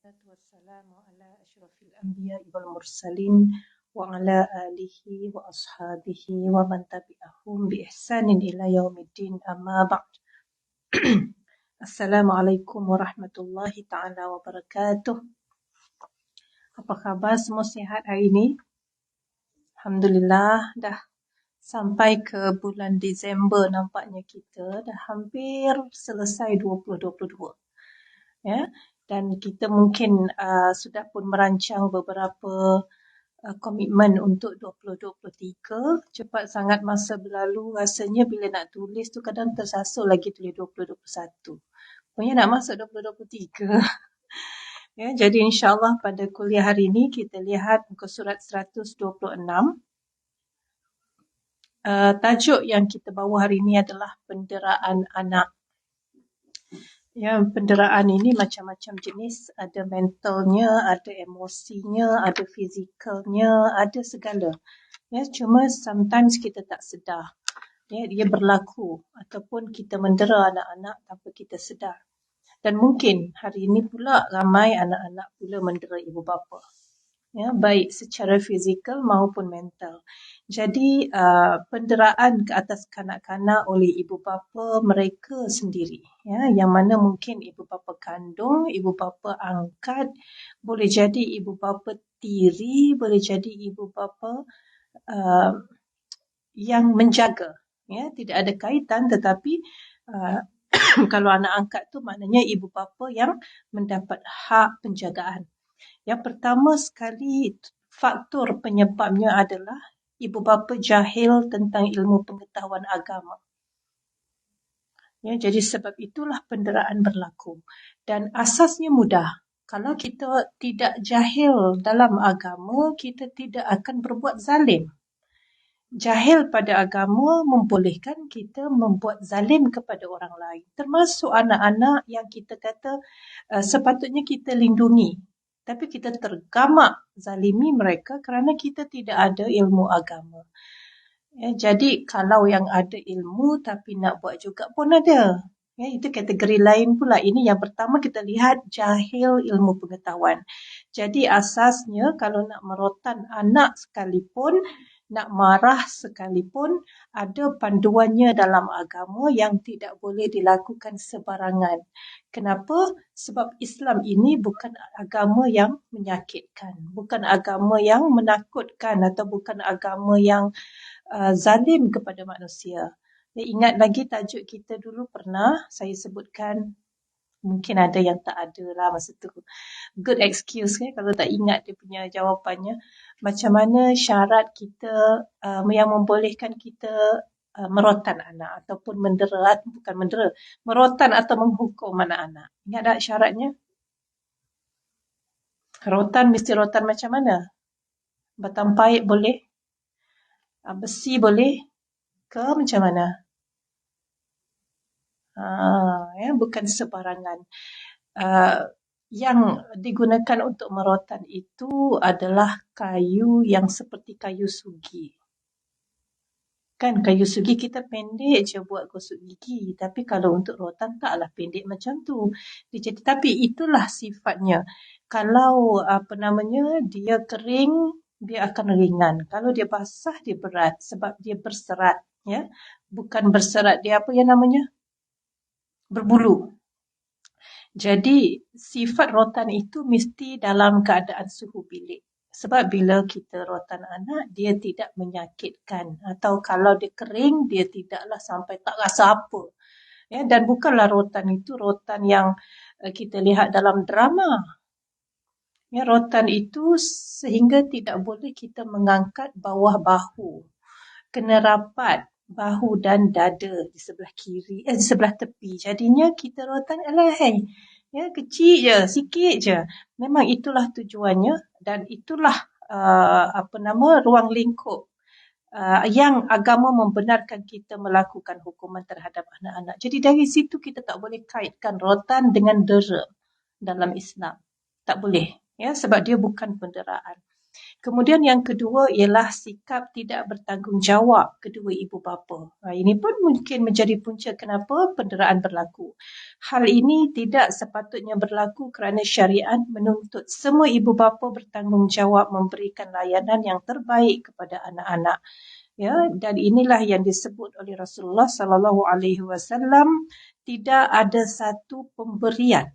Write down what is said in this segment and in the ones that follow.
والسلام على أشرف الأنبياء والمرسلين وعلى آله وأصحابه ومن تبعهم بإحسان إلى يوم الدين أما بعد. Assalamualaikum warahmatullahi ta'ala wabarakatuh. Apa khabar, semua sihat hari ini? Alhamdulillah, dah sampai ke bulan Disember nampaknya kita dah hampir selesai 2022. Ya, dan kita mungkin sudah pun merancang beberapa komitmen untuk 2023. Cepat sangat masa berlalu, rasanya bila nak tulis tu kadang tersasul lagi tulis 2021. Punya nak masuk 2023. Ya, jadi insyaAllah pada kuliah hari ini kita lihat muka surat 126. Tajuk yang kita bawa hari ini adalah penderaan anak. Ya, penderaan ini macam-macam jenis. Ada mentalnya, ada emosinya, ada fizikalnya, ada segala. Ya, cuma sometimes kita tak sedar. Ya, dia berlaku ataupun kita mendera anak-anak tanpa kita sedar. Dan mungkin hari ini pula ramai anak-anak pula mendera ibu bapa. Ya, baik secara fizikal maupun mental. Jadi penderaan ke atas kanak-kanak oleh ibu bapa mereka sendiri, ya, yang mana mungkin ibu bapa kandung, ibu bapa angkat, boleh jadi ibu bapa tiri, boleh jadi ibu bapa yang menjaga, ya, tidak ada kaitan, tetapi kalau anak angkat tu maknanya ibu bapa yang mendapat hak penjagaan. Yang pertama sekali, faktor penyebabnya adalah ibu bapa jahil tentang ilmu pengetahuan agama. Ya, jadi sebab itulah penderaan berlaku. Dan asasnya mudah. Kalau kita tidak jahil dalam agama, kita tidak akan berbuat zalim. Jahil pada agama membolehkan kita membuat zalim kepada orang lain. Termasuk anak-anak yang kita kata sepatutnya kita lindungi. Tapi kita tergamak zalimi mereka kerana kita tidak ada ilmu agama. Ya, jadi kalau yang ada ilmu tapi nak buat juga pun ada. Ya, itu kategori lain pula. Ini yang pertama kita lihat jahil ilmu pengetahuan. Jadi asasnya kalau nak merotan anak sekalipun, nak marah sekalipun, ada panduannya dalam agama yang tidak boleh dilakukan sebarangan. Kenapa? Sebab Islam ini bukan agama yang menyakitkan, bukan agama yang menakutkan atau bukan agama yang zalim kepada manusia. Ingat lagi tajuk kita dulu pernah saya sebutkan, mungkin ada yang tak ada lah masa tu. Good excuse kalau tak ingat dia punya jawapannya. Macam mana syarat kita yang membolehkan kita merotan anak ataupun mendera, bukan mendera, merotan atau menghukum anak-anak. Ingat tak syaratnya? Rotan mesti rotan macam mana? Batang paip boleh? Besi boleh? Ke macam mana? Ya, bukan sebarangan. Yang digunakan untuk merotan itu adalah kayu yang seperti kayu sugi. Kan kayu sugi kita pendek je buat gosok gigi. Tapi kalau untuk rotan taklah pendek macam tu. Jadi, tapi itulah sifatnya. Kalau dia kering, dia akan ringan. Kalau dia basah, dia berat. Sebab dia berserat. Ya? Bukan berserat, dia apa yang namanya? Berbulu. Jadi sifat rotan itu mesti dalam keadaan suhu bilik. Sebab bila kita rotan anak, dia tidak menyakitkan. Atau kalau dia kering, dia tidaklah sampai tak rasa apa. Ya, dan bukanlah rotan itu rotan yang kita lihat dalam drama. Ya, rotan itu sehingga tidak boleh kita mengangkat bawah bahu. Kena rapat bahu dan dada di sebelah kiri, di sebelah tepi. Jadinya kita rotan, ya, kecil je, sikit je. Memang itulah tujuannya dan itulah ruang lingkup yang agama membenarkan kita melakukan hukuman terhadap anak-anak. Jadi dari situ kita tak boleh kaitkan rotan dengan dera dalam Islam. Tak boleh, ya, sebab dia bukan penderaan. Kemudian yang kedua ialah sikap tidak bertanggungjawab kedua ibu bapa. Ini pun mungkin menjadi punca kenapa penderaan berlaku. Hal ini tidak sepatutnya berlaku kerana syariat menuntut semua ibu bapa bertanggungjawab memberikan layanan yang terbaik kepada anak-anak. Ya, dan inilah yang disebut oleh Rasulullah sallallahu alaihi wasallam, tidak ada satu pemberian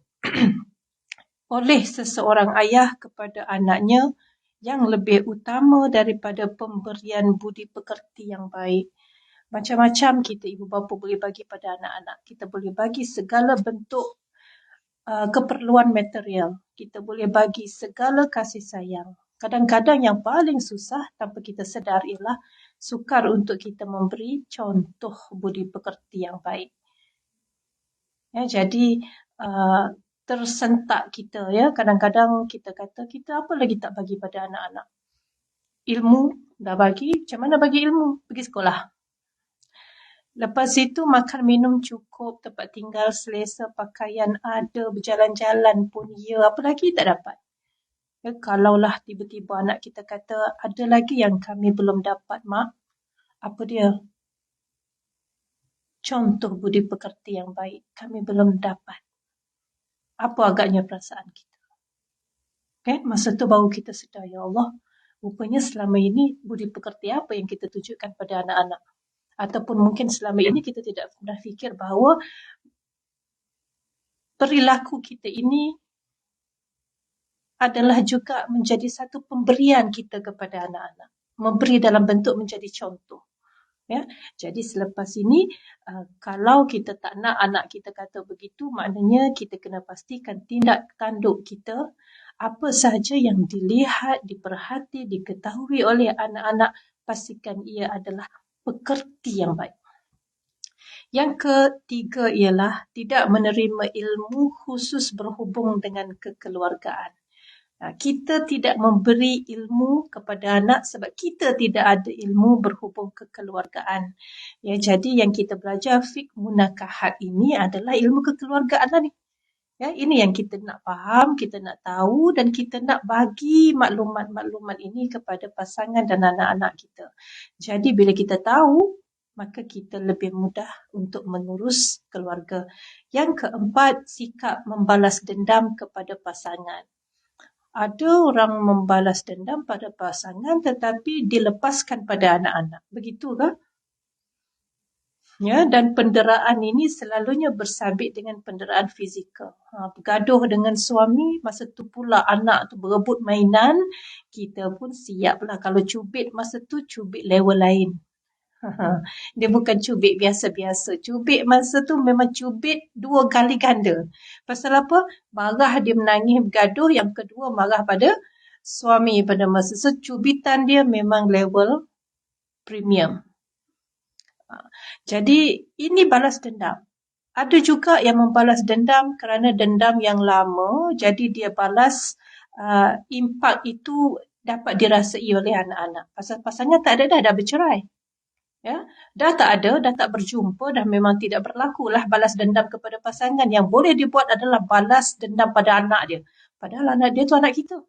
oleh seseorang ayah kepada anaknya yang lebih utama daripada pemberian budi pekerti yang baik. Macam-macam kita ibu bapa boleh bagi pada anak-anak. Kita boleh bagi segala bentuk keperluan material. Kita boleh bagi segala kasih sayang. Kadang-kadang yang paling susah tanpa kita sedar ialah sukar untuk kita memberi contoh budi pekerti yang baik. Ya, jadi tersentak kita, ya, kadang-kadang kita kata kita apa lagi tak bagi pada anak-anak. Ilmu dah bagi, macam mana bagi ilmu? Pergi sekolah. Lepas itu makan minum cukup, tempat tinggal selesa, pakaian ada, berjalan-jalan pun ya, apa lagi tak dapat. Ya, kalaulah tiba-tiba anak kita kata ada lagi yang kami belum dapat, mak, apa dia? Contoh budi pekerti yang baik kami belum dapat. Apa agaknya perasaan kita? Okay? Masa tu baru kita sedar, ya Allah, rupanya selama ini budi pekerti apa yang kita tunjukkan pada anak-anak. Ataupun mungkin selama ini kita tidak pernah fikir bahawa perilaku kita ini adalah juga menjadi satu pemberian kita kepada anak-anak. Memberi dalam bentuk menjadi contoh. Ya, jadi selepas ini kalau kita tak nak anak kita kata begitu, maknanya kita kena pastikan tindak tanduk kita apa sahaja yang dilihat, diperhati, diketahui oleh anak-anak, pastikan ia adalah pekerti yang baik. Yang ketiga ialah tidak menerima ilmu khusus berhubung dengan kekeluargaan. Kita tidak memberi ilmu kepada anak sebab kita tidak ada ilmu berhubung kekeluargaan. Ya, jadi yang kita belajar fiqh munakahat ini adalah ilmu kekeluargaan lah ni. Ya, ini yang kita nak faham, kita nak tahu dan kita nak bagi maklumat-maklumat ini kepada pasangan dan anak-anak kita. Jadi bila kita tahu, maka kita lebih mudah untuk mengurus keluarga. Yang keempat, sikap membalas dendam kepada pasangan. Ada orang membalas dendam pada pasangan tetapi dilepaskan pada anak-anak. Begitu ke? Ya, dan penderaan ini selalunya bersabit dengan penderaan fizikal. Bergaduh dengan suami, masa tu pula anak tu berebut mainan, kita pun siaplah. Kalau cubit masa tu, cubit level lain. Dia bukan cubit biasa-biasa. Cubit masa tu memang cubit 2 kali ganda. Pasal apa? Marah dia menangis bergaduh. Yang kedua marah pada suami pada masa. So cubitan dia memang level premium. Jadi ini balas dendam. Ada juga yang membalas dendam kerana dendam yang lama. Jadi dia balas impak itu dapat dirasai oleh anak-anak. Pasal pasangan tak ada dah bercerai. Ya, dah tak ada, dah tak berjumpa, dah memang tidak berlakulah balas dendam kepada pasangan. Yang boleh dibuat adalah balas dendam pada anak dia. Padahal anak dia tu anak kita.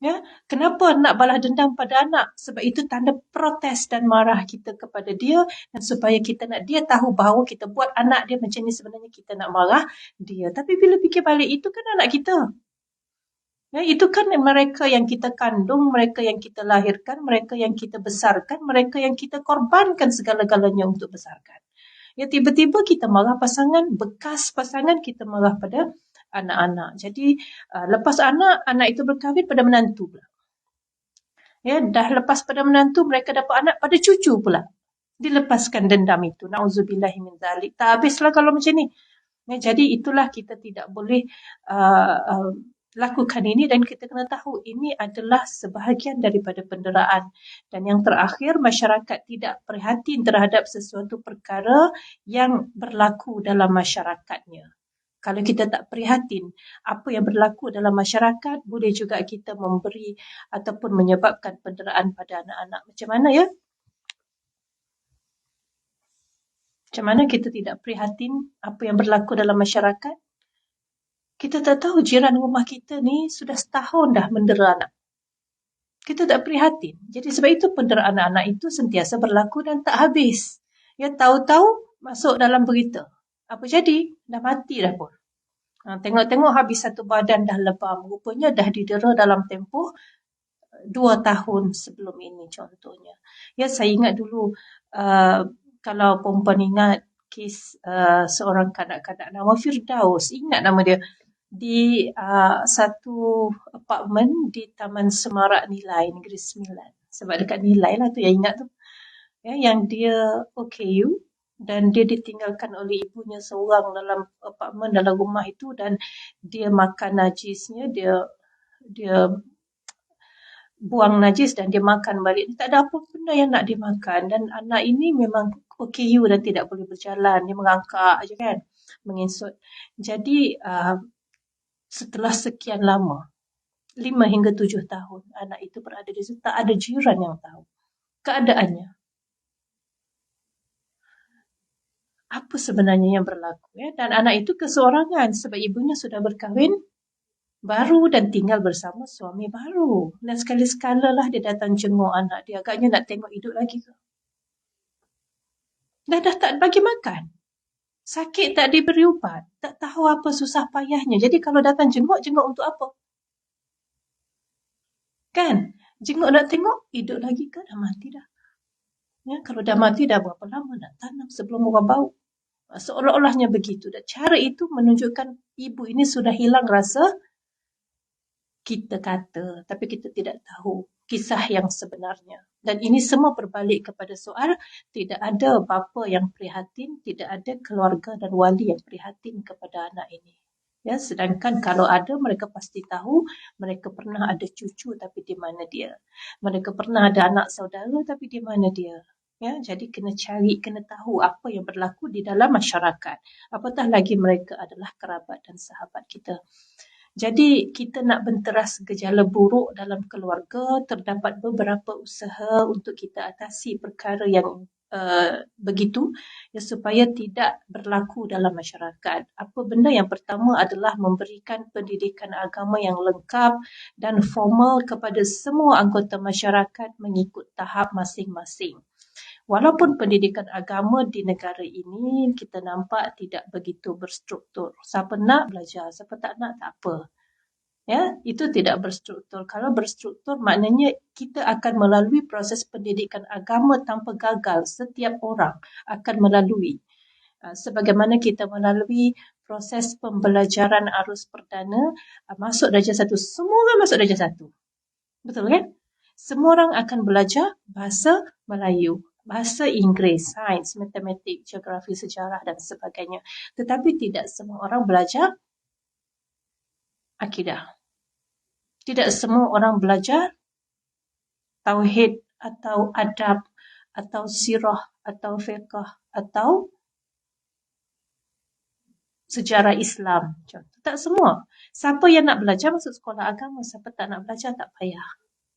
Ya, kenapa nak balas dendam pada anak? Sebab itu tanda protes dan marah kita kepada dia dan supaya kita nak dia tahu bahawa kita buat anak dia macam ni sebenarnya kita nak marah dia. Tapi bila fikir balik itu kan anak kita. Ya, itu kan mereka yang kita kandung, mereka yang kita lahirkan, mereka yang kita besarkan, mereka yang kita korbankan segala-galanya untuk besarkan. Ya, tiba-tiba kita marah pasangan, bekas pasangan kita marah pada anak-anak. Jadi, lepas anak itu berkahwin pada menantu pula. Ya, dah lepas pada menantu, mereka dapat anak pada cucu pula. Dilepaskan dendam itu. Na'udzubillahi min dzalik. Tak habislah kalau macam ni. Ya, jadi itulah kita tidak boleh lakukan ini dan kita kena tahu ini adalah sebahagian daripada penderaan. Dan yang terakhir, masyarakat tidak prihatin terhadap sesuatu perkara yang berlaku dalam masyarakatnya. Kalau kita tak prihatin apa yang berlaku dalam masyarakat, boleh juga kita memberi ataupun menyebabkan penderaan pada anak-anak. Macam mana ya? Macam mana kita tidak prihatin apa yang berlaku dalam masyarakat? Kita tak tahu jiran rumah kita ni sudah setahun dah mendera anak. Kita tak prihatin. Jadi sebab itu pendera anak-anak itu sentiasa berlaku dan tak habis. Ya, tahu-tahu masuk dalam berita. Apa jadi? Dah mati dah pun. Tengok-tengok habis satu badan dah lebam. Rupanya dah didera dalam tempoh 2 tahun sebelum ini contohnya. Ya, saya ingat dulu kalau perempuan ingat kes seorang kanak-kanak nama Firdaus. Ingat nama dia. Di satu apartmen di Taman Semarak Nilai, Negeri Sembilan. Sebab dekat Nilai lah tu yang ingat tu. Ya, yang dia OKU dan dia ditinggalkan oleh ibunya seorang dalam apartmen, dalam rumah itu, dan dia makan najisnya, dia buang najis dan dia makan balik. Tak ada apa benda yang nak dimakan, dan anak ini memang OKU dan tidak boleh berjalan. Dia merangkak aja kan, mengesot. Jadi setelah sekian lama, 5 hingga 7 tahun, anak itu berada di situ, tak ada jiran yang tahu keadaannya. Apa sebenarnya yang berlaku, ya? Dan anak itu keseorangan sebab ibunya sudah berkahwin baru dan tinggal bersama suami baru. Dan sekali-sekala lah dia datang jenguk anak dia. Agaknya nak tengok hidup lagi ke. Dan dah tak bagi makan. Sakit tak diberi ubat. Tak tahu apa susah payahnya. Jadi kalau datang jenguk untuk apa? Kan? Jenguk nak tengok hidup lagi ke, dah mati dah. Ya, kalau dah mati dah berapa lama nak tanam sebelum orang bau. Seolah-olahnya begitu. Dan cara itu menunjukkan ibu ini sudah hilang rasa. Kita kata, tapi kita tidak tahu kisah yang sebenarnya. Dan ini semua berbalik kepada soal tidak ada bapa yang prihatin, tidak ada keluarga dan wali yang prihatin kepada anak ini. Ya, sedangkan kalau ada, mereka pasti tahu mereka pernah ada cucu tapi di mana dia. Mereka pernah ada anak saudara tapi di mana dia. Ya, jadi kena cari, kena tahu apa yang berlaku di dalam masyarakat. Apatah lagi mereka adalah kerabat dan sahabat kita. Jadi kita nak benteras gejala buruk dalam keluarga, terdapat beberapa usaha untuk kita atasi perkara yang begitu, ya, supaya tidak berlaku dalam masyarakat. Apa benda? Yang pertama adalah memberikan pendidikan agama yang lengkap dan formal kepada semua anggota masyarakat mengikut tahap masing-masing. Walaupun pendidikan agama di negara ini kita nampak tidak begitu berstruktur. Siapa nak belajar, siapa tak nak tak apa. Ya, itu tidak berstruktur. Kalau berstruktur maknanya kita akan melalui proses pendidikan agama tanpa gagal. Setiap orang akan melalui. Sebagaimana kita melalui proses pembelajaran arus perdana, masuk darjah 1. Semua orang masuk darjah 1. Betul kan? Semua orang akan belajar bahasa Melayu, bahasa Inggeris, sains, matematik, geografi, sejarah dan sebagainya. Tetapi tidak semua orang belajar akidah. Tidak semua orang belajar tauhid atau adab atau sirah atau fiqh atau sejarah Islam. Tak semua. Siapa yang nak belajar masuk sekolah agama, siapa tak nak belajar tak payah.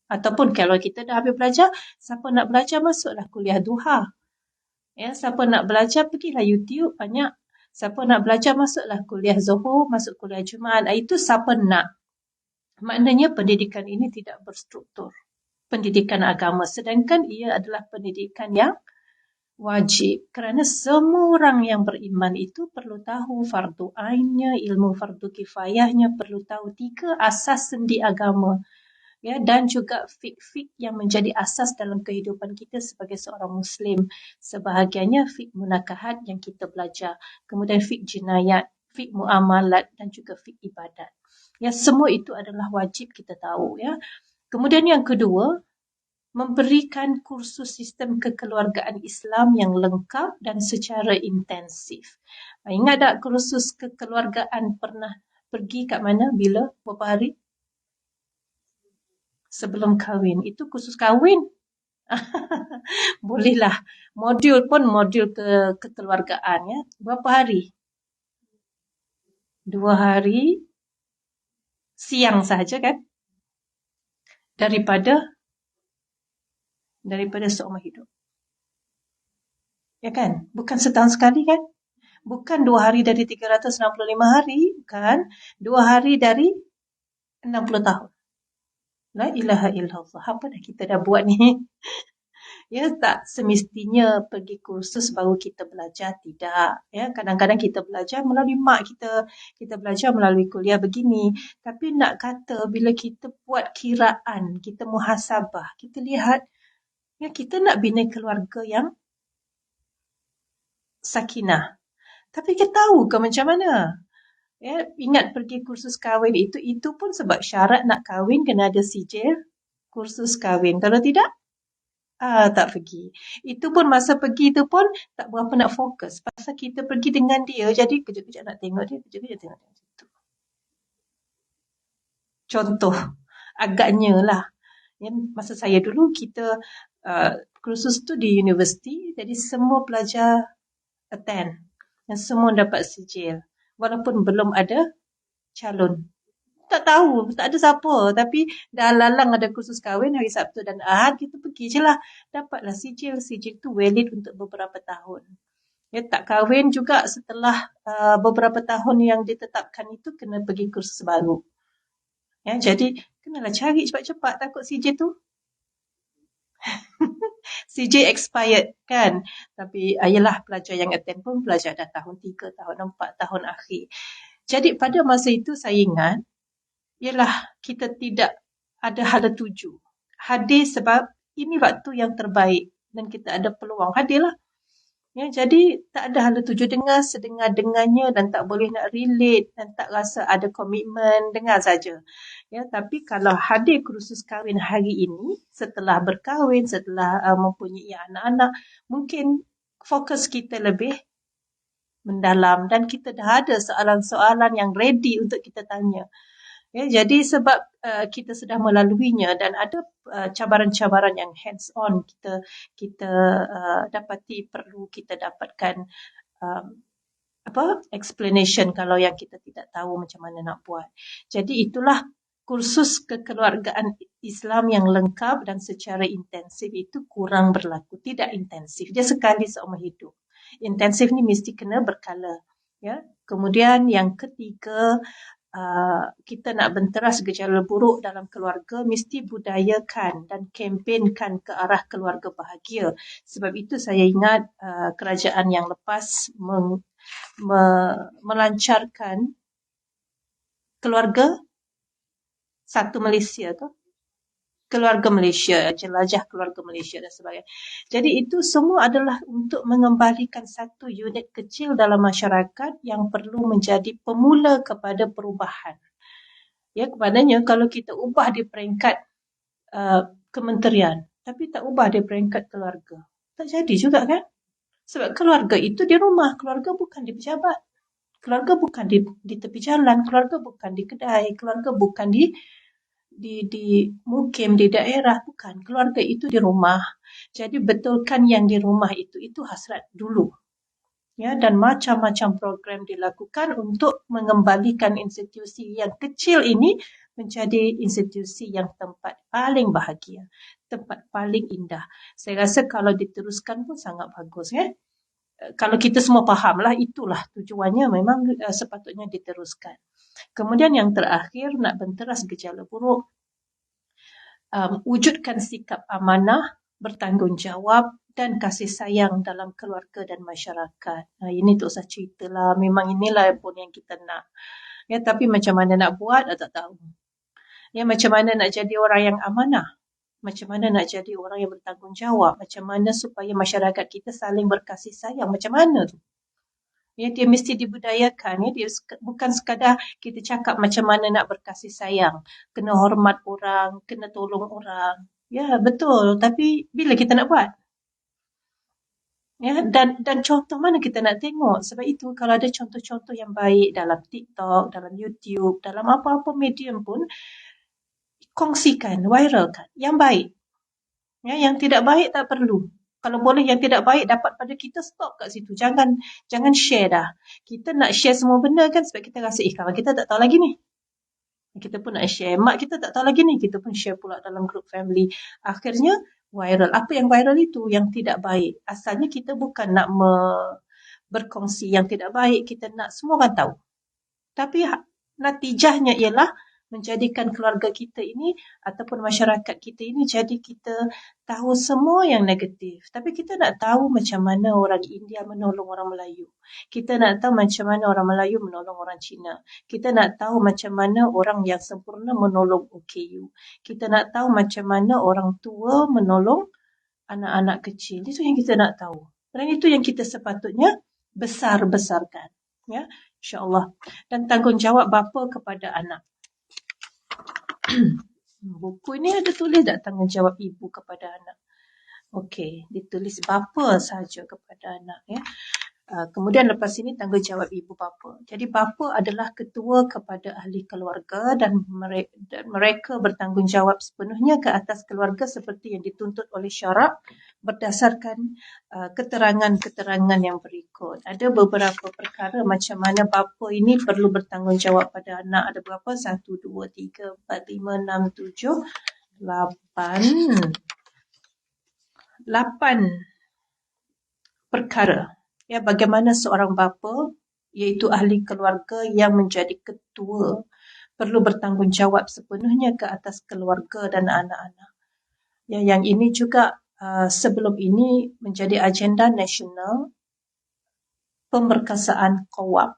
Ataupun kalau kita dah habis belajar, siapa nak belajar masuklah kuliah duha. Ya, siapa nak belajar pergilah YouTube banyak. Siapa nak belajar masuklah kuliah Zuhur, masuk kuliah Jumaat. Itu siapa nak. Maknanya pendidikan ini tidak berstruktur. Pendidikan agama. Sedangkan ia adalah pendidikan yang wajib. Kerana semua orang yang beriman itu perlu tahu fardu ainnya, ilmu fardu kifayahnya, perlu tahu 3 asas sendi agama. Ya, dan juga fiqh-fiqh yang menjadi asas dalam kehidupan kita sebagai seorang Muslim. Sebahagiannya fiqh munakahat yang kita belajar. Kemudian fiqh jinayat, fiqh muamalat dan juga fiqh ibadat. Ya, semua itu adalah wajib kita tahu. Ya. Kemudian yang kedua, memberikan kursus sistem kekeluargaan Islam yang lengkap dan secara intensif. Ingat tak kursus kekeluargaan pernah pergi kat mana? Bila? Berapa hari? Sebelum kahwin. Itu khusus kahwin. Bolehlah. Modul pun modul kekeluargaan. Ya. Berapa hari? 2 hari. Siang sahaja kan? Daripada seumur hidup. Ya kan? Bukan setahun sekali kan? Bukan 2 hari dari 365 hari. Bukan. 2 hari dari 60 tahun. La ilaha illallah. Apa dah kita dah buat ni? Ya, tak semestinya pergi kursus baru kita belajar, tidak. Ya, kadang-kadang kita belajar melalui mak kita, kita belajar melalui kuliah begini. Tapi nak kata bila kita buat kiraan, kita muhasabah, kita lihat, ya kita nak bina keluarga yang sakinah. Tapi kita tahu ke macam mana? Ya, ingat pergi kursus kahwin itu pun sebab syarat nak kahwin kena ada sijil kursus kahwin. Kalau tidak, tak pergi. Itu pun masa pergi tu pun tak berapa nak fokus. Pasal kita pergi dengan dia, jadi kejap-kejap nak tengok dia, kejap-kejap tengok dia. Contoh, agaknya lah. Ya, masa saya dulu, kita kursus tu di universiti, jadi semua pelajar attend. Dan semua dapat sijil. Walaupun belum ada calon. Tak tahu, tak ada siapa. Tapi dah lalang ada kursus kahwin hari Sabtu dan Ahad, kita pergi je lah. Dapatlah sijil. Sijil tu valid untuk beberapa tahun. Ya, tak kahwin juga setelah beberapa tahun yang ditetapkan itu kena pergi kursus baru. Ya, jadi kenalah cari cepat-cepat, takut sijil tu CJ expired kan. Tapi ayalah pelajar yang attend pun pelajar dah tahun 3, tahun 4, tahun akhir. Jadi pada masa itu saya ingat, ialah kita tidak ada hala tuju. Hadir sebab ini waktu yang terbaik dan kita ada peluang. Hadirlah. Ya, jadi tak ada hala tuju, dengar sedengar-dengarnya dan tak boleh nak relate dan tak rasa ada komitmen, dengar saja. Ya, tapi kalau hadir kursus kahwin hari ini, setelah berkahwin, setelah mempunyai anak-anak, mungkin fokus kita lebih mendalam dan kita dah ada soalan-soalan yang ready untuk kita tanya. Ya, jadi sebab kita sudah melaluinya dan ada cabaran-cabaran yang hands on kita dapati, perlu kita dapatkan explanation kalau yang kita tidak tahu macam mana nak buat. Jadi itulah kursus kekeluargaan Islam yang lengkap dan secara intensif itu kurang berlaku, tidak intensif. Dia sekali seumur hidup. Intensif ni mesti kena berkala. Ya. Kemudian yang ketiga, kita nak benteras gejala buruk dalam keluarga, mesti budayakan dan kempenkan ke arah keluarga bahagia. Sebab itu saya ingat kerajaan yang lepas melancarkan keluarga satu Malaysia tu. Keluarga Malaysia, jelajah keluarga Malaysia dan sebagainya. Jadi itu semua adalah untuk mengembalikan satu unit kecil dalam masyarakat yang perlu menjadi pemula kepada perubahan. Ya, kepadanya kalau kita ubah di peringkat kementerian, tapi tak ubah di peringkat keluarga, tak jadi juga kan? Sebab keluarga itu di rumah, keluarga bukan di pejabat. Keluarga bukan di tepi jalan, keluarga bukan di kedai, keluarga bukan di mukim, di daerah, bukan. Keluarga itu di rumah. Jadi betulkan yang di rumah itu hasrat dulu. Ya, dan macam-macam program dilakukan untuk mengembalikan institusi yang kecil ini menjadi institusi yang tempat paling bahagia, tempat paling indah. Saya rasa kalau diteruskan pun sangat bagus. Ya? Kalau kita semua fahamlah, itulah tujuannya, memang sepatutnya diteruskan. Kemudian yang terakhir, nak benteras gejala buruk, wujudkan sikap amanah, bertanggungjawab dan kasih sayang dalam keluarga dan masyarakat. Ini tak usah ceritalah, memang inilah pun yang kita nak. Ya, tapi macam mana nak buat, tak tahu. Ya, macam mana nak jadi orang yang amanah? Macam mana nak jadi orang yang bertanggungjawab? Macam mana supaya masyarakat kita saling berkasih sayang? Macam mana tu? Ya, dia mesti dibudayakan. Ya, dia bukan sekadar kita cakap macam mana nak berkasih sayang. Kena hormat orang, kena tolong orang. Ya, betul. Tapi bila kita nak buat? Ya, dan contoh mana kita nak tengok? Sebab itu kalau ada contoh-contoh yang baik dalam TikTok, dalam YouTube, dalam apa-apa medium pun, kongsikan, viralkan. Yang baik. Ya, yang tidak baik tak perlu. Kalau boleh yang tidak baik dapat pada kita, stop kat situ. Jangan share dah. Kita nak share semua benda kan sebab kita rasa kawan kita tak tahu lagi ni. Kita pun nak share. Mak kita tak tahu lagi ni. Kita pun share pula dalam group family. Akhirnya viral. Apa yang viral itu? Yang tidak baik. Asalnya kita bukan nak berkongsi yang tidak baik. Kita nak semua orang tahu. Tapi natijahnya ialah menjadikan keluarga kita ini ataupun masyarakat kita ini jadi kita tahu semua yang negatif. Tapi kita nak tahu macam mana orang India menolong orang Melayu. Kita nak tahu macam mana orang Melayu menolong orang Cina. Kita nak tahu macam mana orang yang sempurna menolong OKU. Kita nak tahu macam mana orang tua menolong anak-anak kecil. Itu yang kita nak tahu. Dan itu yang kita sepatutnya besar-besarkan. Ya, insya-Allah. Dan tanggungjawab bapa kepada anak. Buku ini ada tulis tak tanggungjawab ibu kepada anak? Okey, ditulis bapa saja kepada anak, ya. Kemudian lepas ini tanggungjawab ibu bapa. Jadi bapa adalah ketua kepada ahli keluarga dan mereka bertanggungjawab sepenuhnya ke atas keluarga seperti yang dituntut oleh syarak berdasarkan keterangan-keterangan yang berikut. Ada beberapa perkara macam mana bapa ini perlu bertanggungjawab pada anak. Ada berapa? 1, 2, 3, 4, 5, 6, 7, 8 perkara. Ya, bagaimana seorang bapa, iaitu ahli keluarga yang menjadi ketua, perlu bertanggungjawab sepenuhnya ke atas keluarga dan anak-anak. Ya, yang ini juga sebelum ini menjadi agenda nasional pemerkasaan qawam.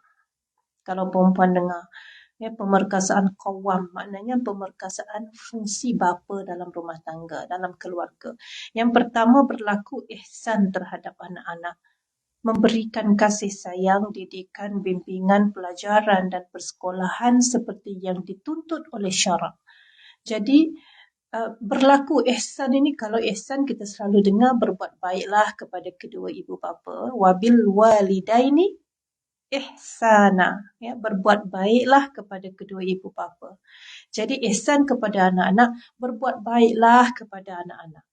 Kalau perempuan dengar, ya, pemerkasaan qawam maknanya pemerkasaan fungsi bapa dalam rumah tangga, dalam keluarga. Yang pertama, berlaku ihsan terhadap anak-anak. Memberikan kasih sayang, didikan, bimbingan, pelajaran dan persekolahan seperti yang dituntut oleh syarak. Jadi, berlaku ihsan ini, kalau ihsan kita selalu dengar berbuat baiklah kepada kedua ibu bapa. Wabil walidaini ihsana. Ya, berbuat baiklah kepada kedua ibu bapa. Jadi, ihsan kepada anak-anak, berbuat baiklah kepada anak-anak.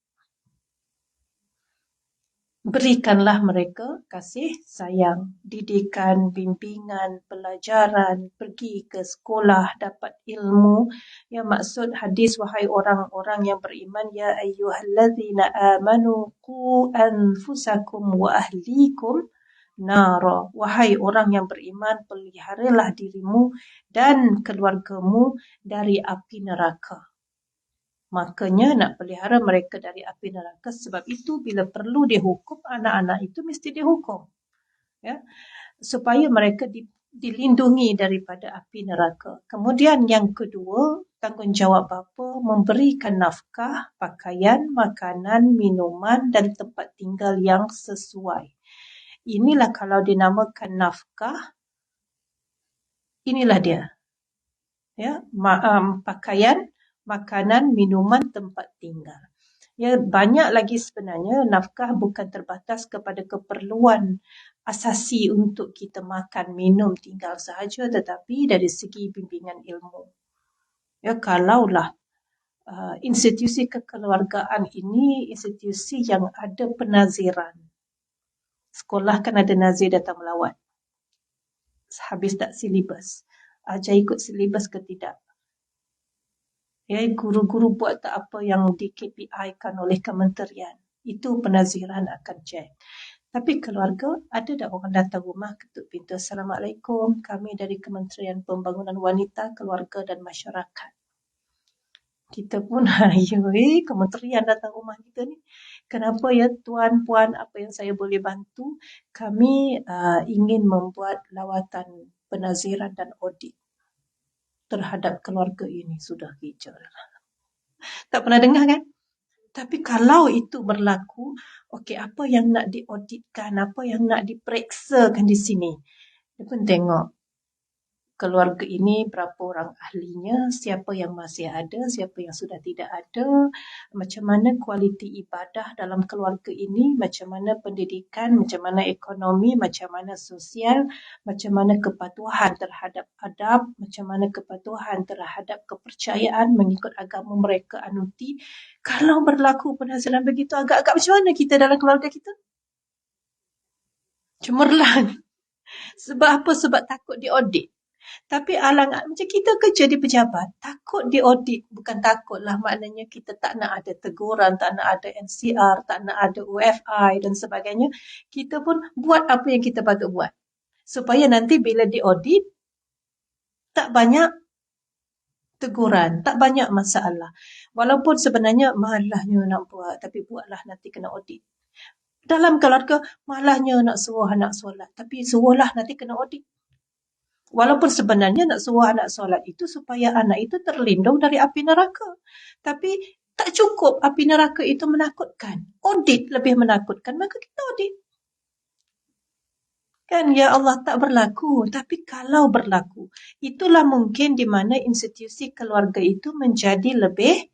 Berikanlah mereka kasih sayang, didikan, bimbingan, pelajaran, pergi ke sekolah, dapat ilmu. Ya, maksud hadis, wahai orang-orang yang beriman, ya ayyuhallazina amanu qu anfusakum wa ahlikum nara. Wahai orang yang beriman, peliharalah dirimu dan keluargamu dari api neraka. Makanya nak pelihara mereka dari api neraka. Sebab itu bila perlu dihukum, anak-anak itu mesti dihukum. Ya, supaya mereka dilindungi daripada api neraka. Kemudian yang kedua, tanggungjawab bapa memberikan nafkah, pakaian, makanan, minuman dan tempat tinggal yang sesuai. Inilah kalau dinamakan nafkah, inilah dia. Ya, pakaian, makanan, minuman, tempat tinggal. Ya, banyak lagi sebenarnya. Nafkah bukan terbatas kepada keperluan asasi untuk kita makan, minum, tinggal sahaja, tetapi dari segi bimbingan ilmu. Ya, kalaulah institusi kekeluargaan ini institusi yang ada penaziran. Sekolah kan ada nazir datang melawat. Habis tak silibus? Ajar ikut silibus ke tidak? Ya, guru-guru buat tak apa yang di KPI-kan oleh kementerian. Itu penaziran akan cek. Tapi keluarga, ada tak orang datang rumah ketuk pintu, Assalamualaikum, kami dari Kementerian Pembangunan Wanita, Keluarga dan Masyarakat. Kita pun, kementerian datang rumah kita ni. Kenapa ya tuan, puan, apa yang saya boleh bantu? Kami ingin membuat lawatan penaziran dan audit terhadap keluarga ini. Sudah hijau. Tak pernah dengar kan? Tapi kalau itu berlaku, okey, apa yang nak diauditkan, apa yang nak diperiksakan di sini? Dia pun tengok keluarga ini berapa orang ahlinya, siapa yang masih ada, siapa yang sudah tidak ada, macam mana kualiti ibadah dalam keluarga ini, macam mana pendidikan, macam mana ekonomi, macam mana sosial, macam mana kepatuhan terhadap adab, macam mana kepatuhan terhadap kepercayaan mengikut agama mereka anuti. Kalau berlaku penaziran begitu, agak-agak macam mana kita dalam keluarga kita? Cemerlang. Sebab apa? Sebab takut diaudit. Tapi macam kita kerja di pejabat, takut diaudit. Bukan takutlah, maknanya kita tak nak ada teguran, tak nak ada NCR, tak nak ada UFI dan sebagainya. Kita pun buat apa yang kita patut buat. Supaya nanti bila diaudit, tak banyak teguran, tak banyak masalah. Walaupun sebenarnya malahnya nak buat, tapi buatlah nanti kena audit. Dalam keluarga, malahnya nak suruh anak solat, tapi suruhlah nanti kena audit. Walaupun sebenarnya nak suruh anak solat itu supaya anak itu terlindung dari api neraka. Tapi tak cukup api neraka itu menakutkan. Audit lebih menakutkan, maka kita audit. Kan, ya Allah, tak berlaku. Tapi kalau berlaku, itulah mungkin di mana institusi keluarga itu menjadi lebih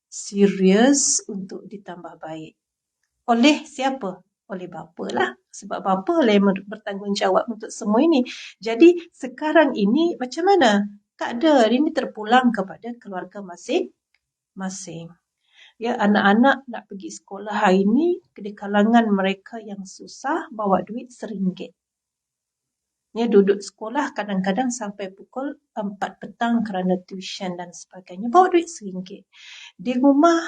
serius untuk ditambah baik. Oleh siapa? Oleh bapa lah. Sebab bapa lah yang bertanggungjawab untuk semua ini. Jadi sekarang ini macam mana? Kader ini terpulang kepada keluarga masing-masing. Ya, anak-anak nak pergi sekolah hari ini di kalangan mereka yang susah bawa duit RM1. Ya, duduk sekolah kadang-kadang sampai pukul 4 petang kerana tuition dan sebagainya. Bawa duit RM1. Di rumah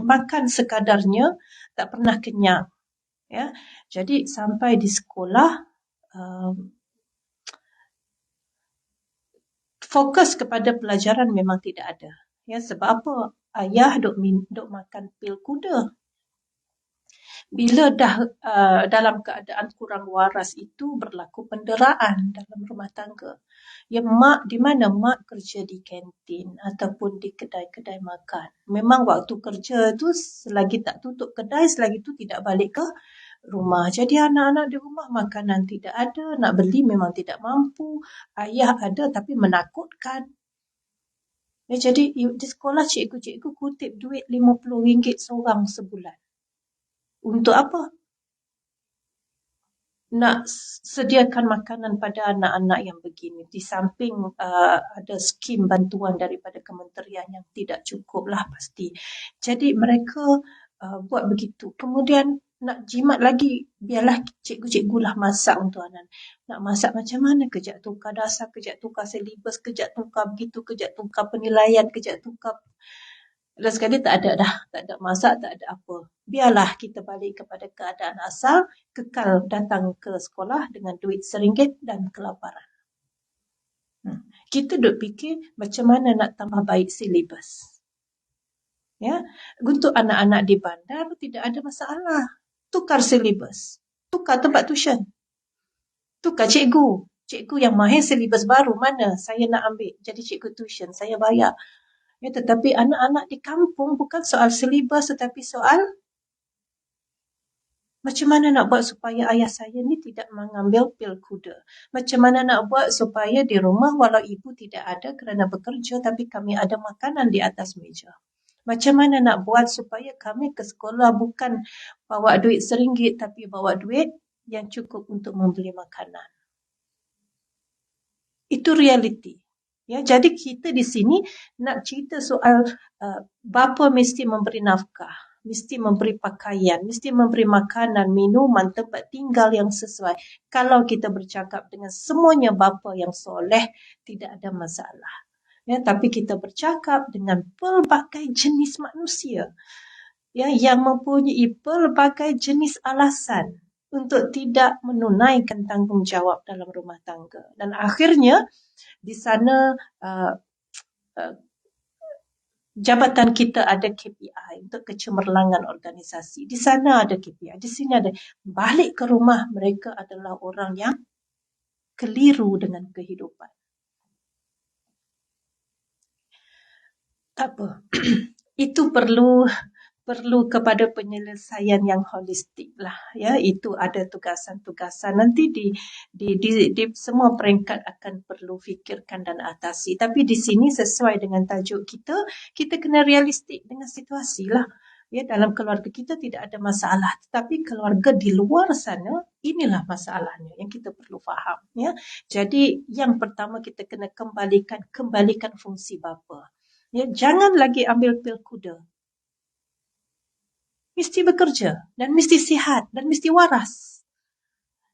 makan sekadarnya, tak pernah kenyang. Ya, jadi sampai di sekolah fokus kepada pelajaran memang tidak ada. Ya, sebab apa? Ayah duk makan pil kuda. Bila dah dalam keadaan kurang waras itu berlaku penderaan dalam rumah tangga. Ya, mak di mana? Mak kerja di kantin ataupun di kedai-kedai makan. Memang waktu kerja tu selagi tak tutup kedai, selagi tu tidak balik ke rumah. Jadi anak-anak di rumah makanan tidak ada, nak beli memang tidak mampu. Ayah ada tapi menakutkan. Ya, jadi di sekolah cikgu-cikgu kutip duit RM50 seorang sebulan. Untuk apa? Nak sediakan makanan pada anak-anak yang begini. Di samping ada skim bantuan daripada kementerian yang tidak cukup lah pasti. Jadi mereka buat begitu. Kemudian nak jimat lagi, biarlah cikgu-cikgu lah masak untuk anak. Nak masak macam mana? Kejap tukar dasar, kejap tukar silibus, kejap tukar begitu, kejap tukar penilaian, kejap tukar. Dan sekali tak ada dah, tak ada masak, tak ada apa. Biarlah kita balik kepada keadaan asal, kekal datang ke sekolah dengan duit RM1 dan kelaparan. Kita duk fikir macam mana nak tambah baik silibus. Ya, untuk anak-anak di bandar tidak ada masalah. Tukar silibus, tukar tempat tuition, tukar cikgu. Cikgu yang mahir silibus baru mana saya nak ambil jadi cikgu tuition, saya bayar. Ya, tetapi anak-anak di kampung bukan soal silibus tetapi soal macam mana nak buat supaya ayah saya ni tidak mengambil pil kuda. Macam mana nak buat supaya di rumah walau ibu tidak ada kerana bekerja tapi kami ada makanan di atas meja. Macam mana nak buat supaya kami ke sekolah bukan bawa duit RM1 tapi bawa duit yang cukup untuk membeli makanan. Itu realiti. Ya, jadi kita di sini nak cerita soal bapa mesti memberi nafkah, mesti memberi pakaian, mesti memberi makanan, minuman, tempat tinggal yang sesuai. Kalau kita bercakap dengan semuanya bapa yang soleh, tidak ada masalah. Ya, tapi kita bercakap dengan pelbagai jenis manusia, ya, yang mempunyai pelbagai jenis alasan untuk tidak menunaikan tanggungjawab dalam rumah tangga. Dan akhirnya di sana jabatan kita ada KPI untuk kecemerlangan organisasi. Di sana ada KPI, di sini ada. Balik ke rumah, mereka adalah orang yang keliru dengan kehidupan. Tak apa. Itu perlu kepada penyelesaian yang holistik lah, ya. Itu ada tugasan-tugasan nanti di semua peringkat akan perlu fikirkan dan atasi. Tapi di sini sesuai dengan tajuk kita kena realistik dengan situasi lah. Ya, dalam keluarga kita tidak ada masalah, tetapi keluarga di luar sana inilah masalahnya yang kita perlu faham, ya. Jadi yang pertama kita kena kembalikan fungsi bapa. Ya, jangan lagi ambil pil kuda. Mesti bekerja dan mesti sihat dan mesti waras.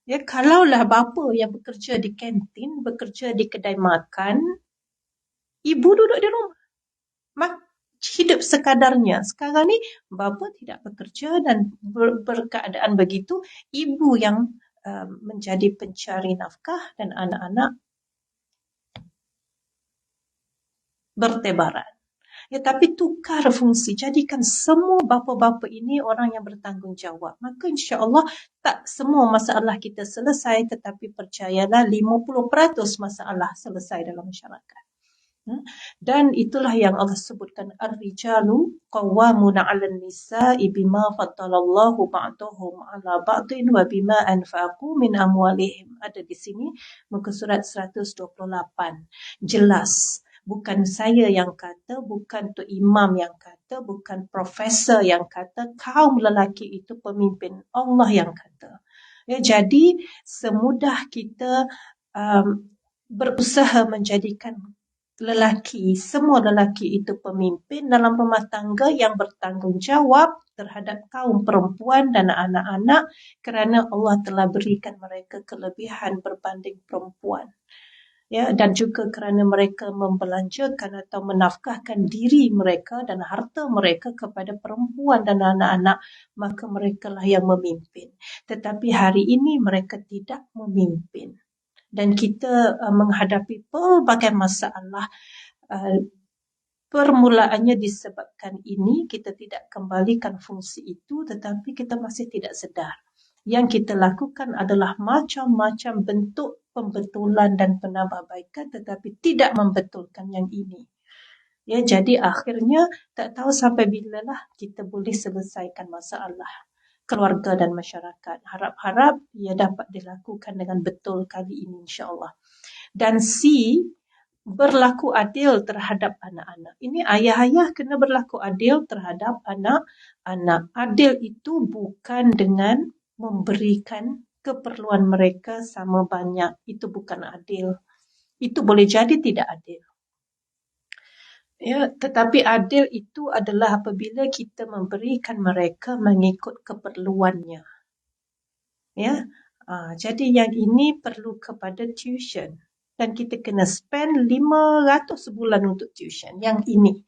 Ya, kalaulah bapa yang bekerja di kantin, bekerja di kedai makan, ibu duduk di rumah. Hidup sekadarnya. Sekarang ni bapa tidak bekerja dan berkeadaan begitu, ibu yang menjadi pencari nafkah dan anak-anak bertebaran. Ya, tapi tukar fungsi. Jadikan semua bapa-bapa ini orang yang bertanggungjawab. Maka insya-Allah tak semua masalah kita selesai, tetapi percayalah 50% masalah selesai dalam masyarakat. Dan itulah yang Allah sebutkan, ar-rijalu qawwamuna 'alan nisa'i bima faddalallahu ba'dahum 'ala ba'din wa bima anfaqu min amwalihim. Ada di sini muka surat 128. Jelas. Bukan saya yang kata, bukan Tok Imam yang kata, bukan profesor yang kata, kaum lelaki itu pemimpin. Allah yang kata. Ya, jadi semudah kita berusaha menjadikan semua lelaki itu pemimpin dalam rumah tangga yang bertanggungjawab terhadap kaum perempuan dan anak-anak, kerana Allah telah berikan mereka kelebihan berbanding perempuan. Ya, dan juga kerana mereka membelanjakan atau menafkahkan diri mereka dan harta mereka kepada perempuan dan anak-anak, maka merekalah yang memimpin. Tetapi hari ini mereka tidak memimpin. Dan kita menghadapi pelbagai masalah. Permulaannya disebabkan ini, kita tidak kembalikan fungsi itu, tetapi kita masih tidak sedar. Yang kita lakukan adalah macam-macam bentuk pembetulan dan penambahbaikan, tetapi tidak membetulkan yang ini. Ya, jadi akhirnya tak tahu sampai bilalah kita boleh selesaikan masalah keluarga dan masyarakat. Harap-harap ia dapat dilakukan dengan betul kali ini insya-Allah. Dan C, berlaku adil terhadap anak-anak. Ini ayah-ayah kena berlaku adil terhadap anak-anak. Adil itu bukan dengan memberikan keperluan mereka sama banyak. Itu bukan adil. Itu boleh jadi tidak adil. Ya, tetapi adil itu adalah apabila kita memberikan mereka mengikut keperluannya. Ya, jadi yang ini perlu kepada tuition. Dan kita kena spend 500 sebulan untuk tuition. Yang ini.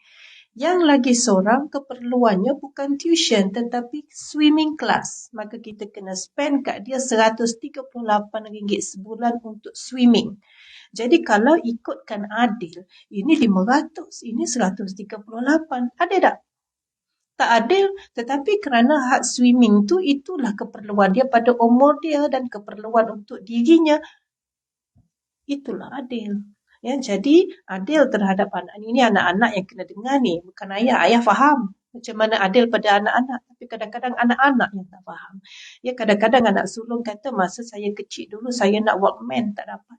Yang lagi seorang keperluannya bukan tuition tetapi swimming class. Maka kita kena spend kat dia RM138 sebulan untuk swimming. Jadi kalau ikutkan adil, ini 500, ini 138. Adil tak? Tak adil, tetapi kerana hak swimming tu itulah keperluan dia pada umur dia dan keperluan untuk dirinya. Itulah adil. Ya, jadi adil terhadap anak. Ini anak-anak yang kena dengar ni, bukan ayah. Ayah faham macam mana adil pada anak-anak, tapi kadang-kadang anak-anak yang tak faham. Ya, kadang-kadang anak sulung kata masa saya kecil dulu saya nak Walkman tak dapat.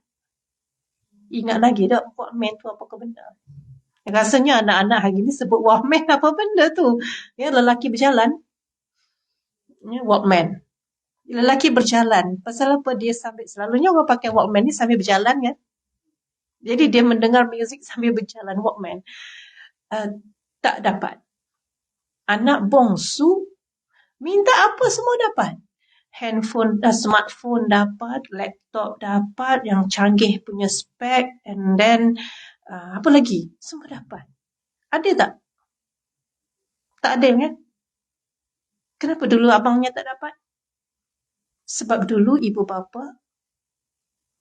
Ingat lagi tak Walkman tu apa benda? Rasanya anak-anak hari ni sebut Walkman apa benda tu? Ya, lelaki berjalan. Ya, Walkman. Lelaki berjalan. Pasal apa dia sambil, selalunya orang pakai Walkman ni sambil berjalan kan? Jadi dia mendengar muzik sambil berjalan, Walkman. Tak dapat. Anak bongsu minta apa semua dapat. Handphone, smartphone dapat, laptop dapat, yang canggih punya spek, and then apa lagi? Semua dapat. Ada tak? Tak ada kan? Kenapa dulu abangnya tak dapat? Sebab dulu ibu bapa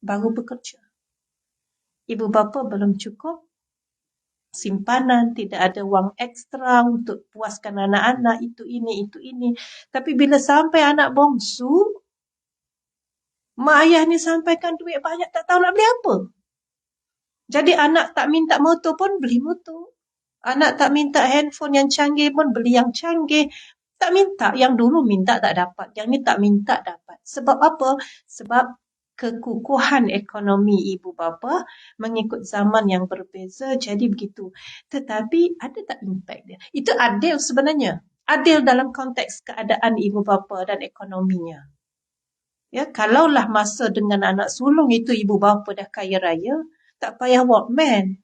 baru bekerja. Ibu bapa belum cukup simpanan, tidak ada wang ekstra untuk puaskan anak-anak, itu ini. Tapi bila sampai anak bongsu, mak ayah ni sampaikan duit banyak, tak tahu nak beli apa. Jadi anak tak minta motor pun beli motor. Anak tak minta handphone yang canggih pun beli yang canggih. Tak minta, yang dulu minta tak dapat, yang ni tak minta dapat. Sebab apa? Sebab kekukuhan ekonomi ibu bapa mengikut zaman yang berbeza, jadi begitu. Tetapi ada tak impact dia? Itu adil sebenarnya. Adil dalam konteks keadaan ibu bapa dan ekonominya. Ya, kalaulah masa dengan anak sulung itu ibu bapa dah kaya raya, tak payah Walkman.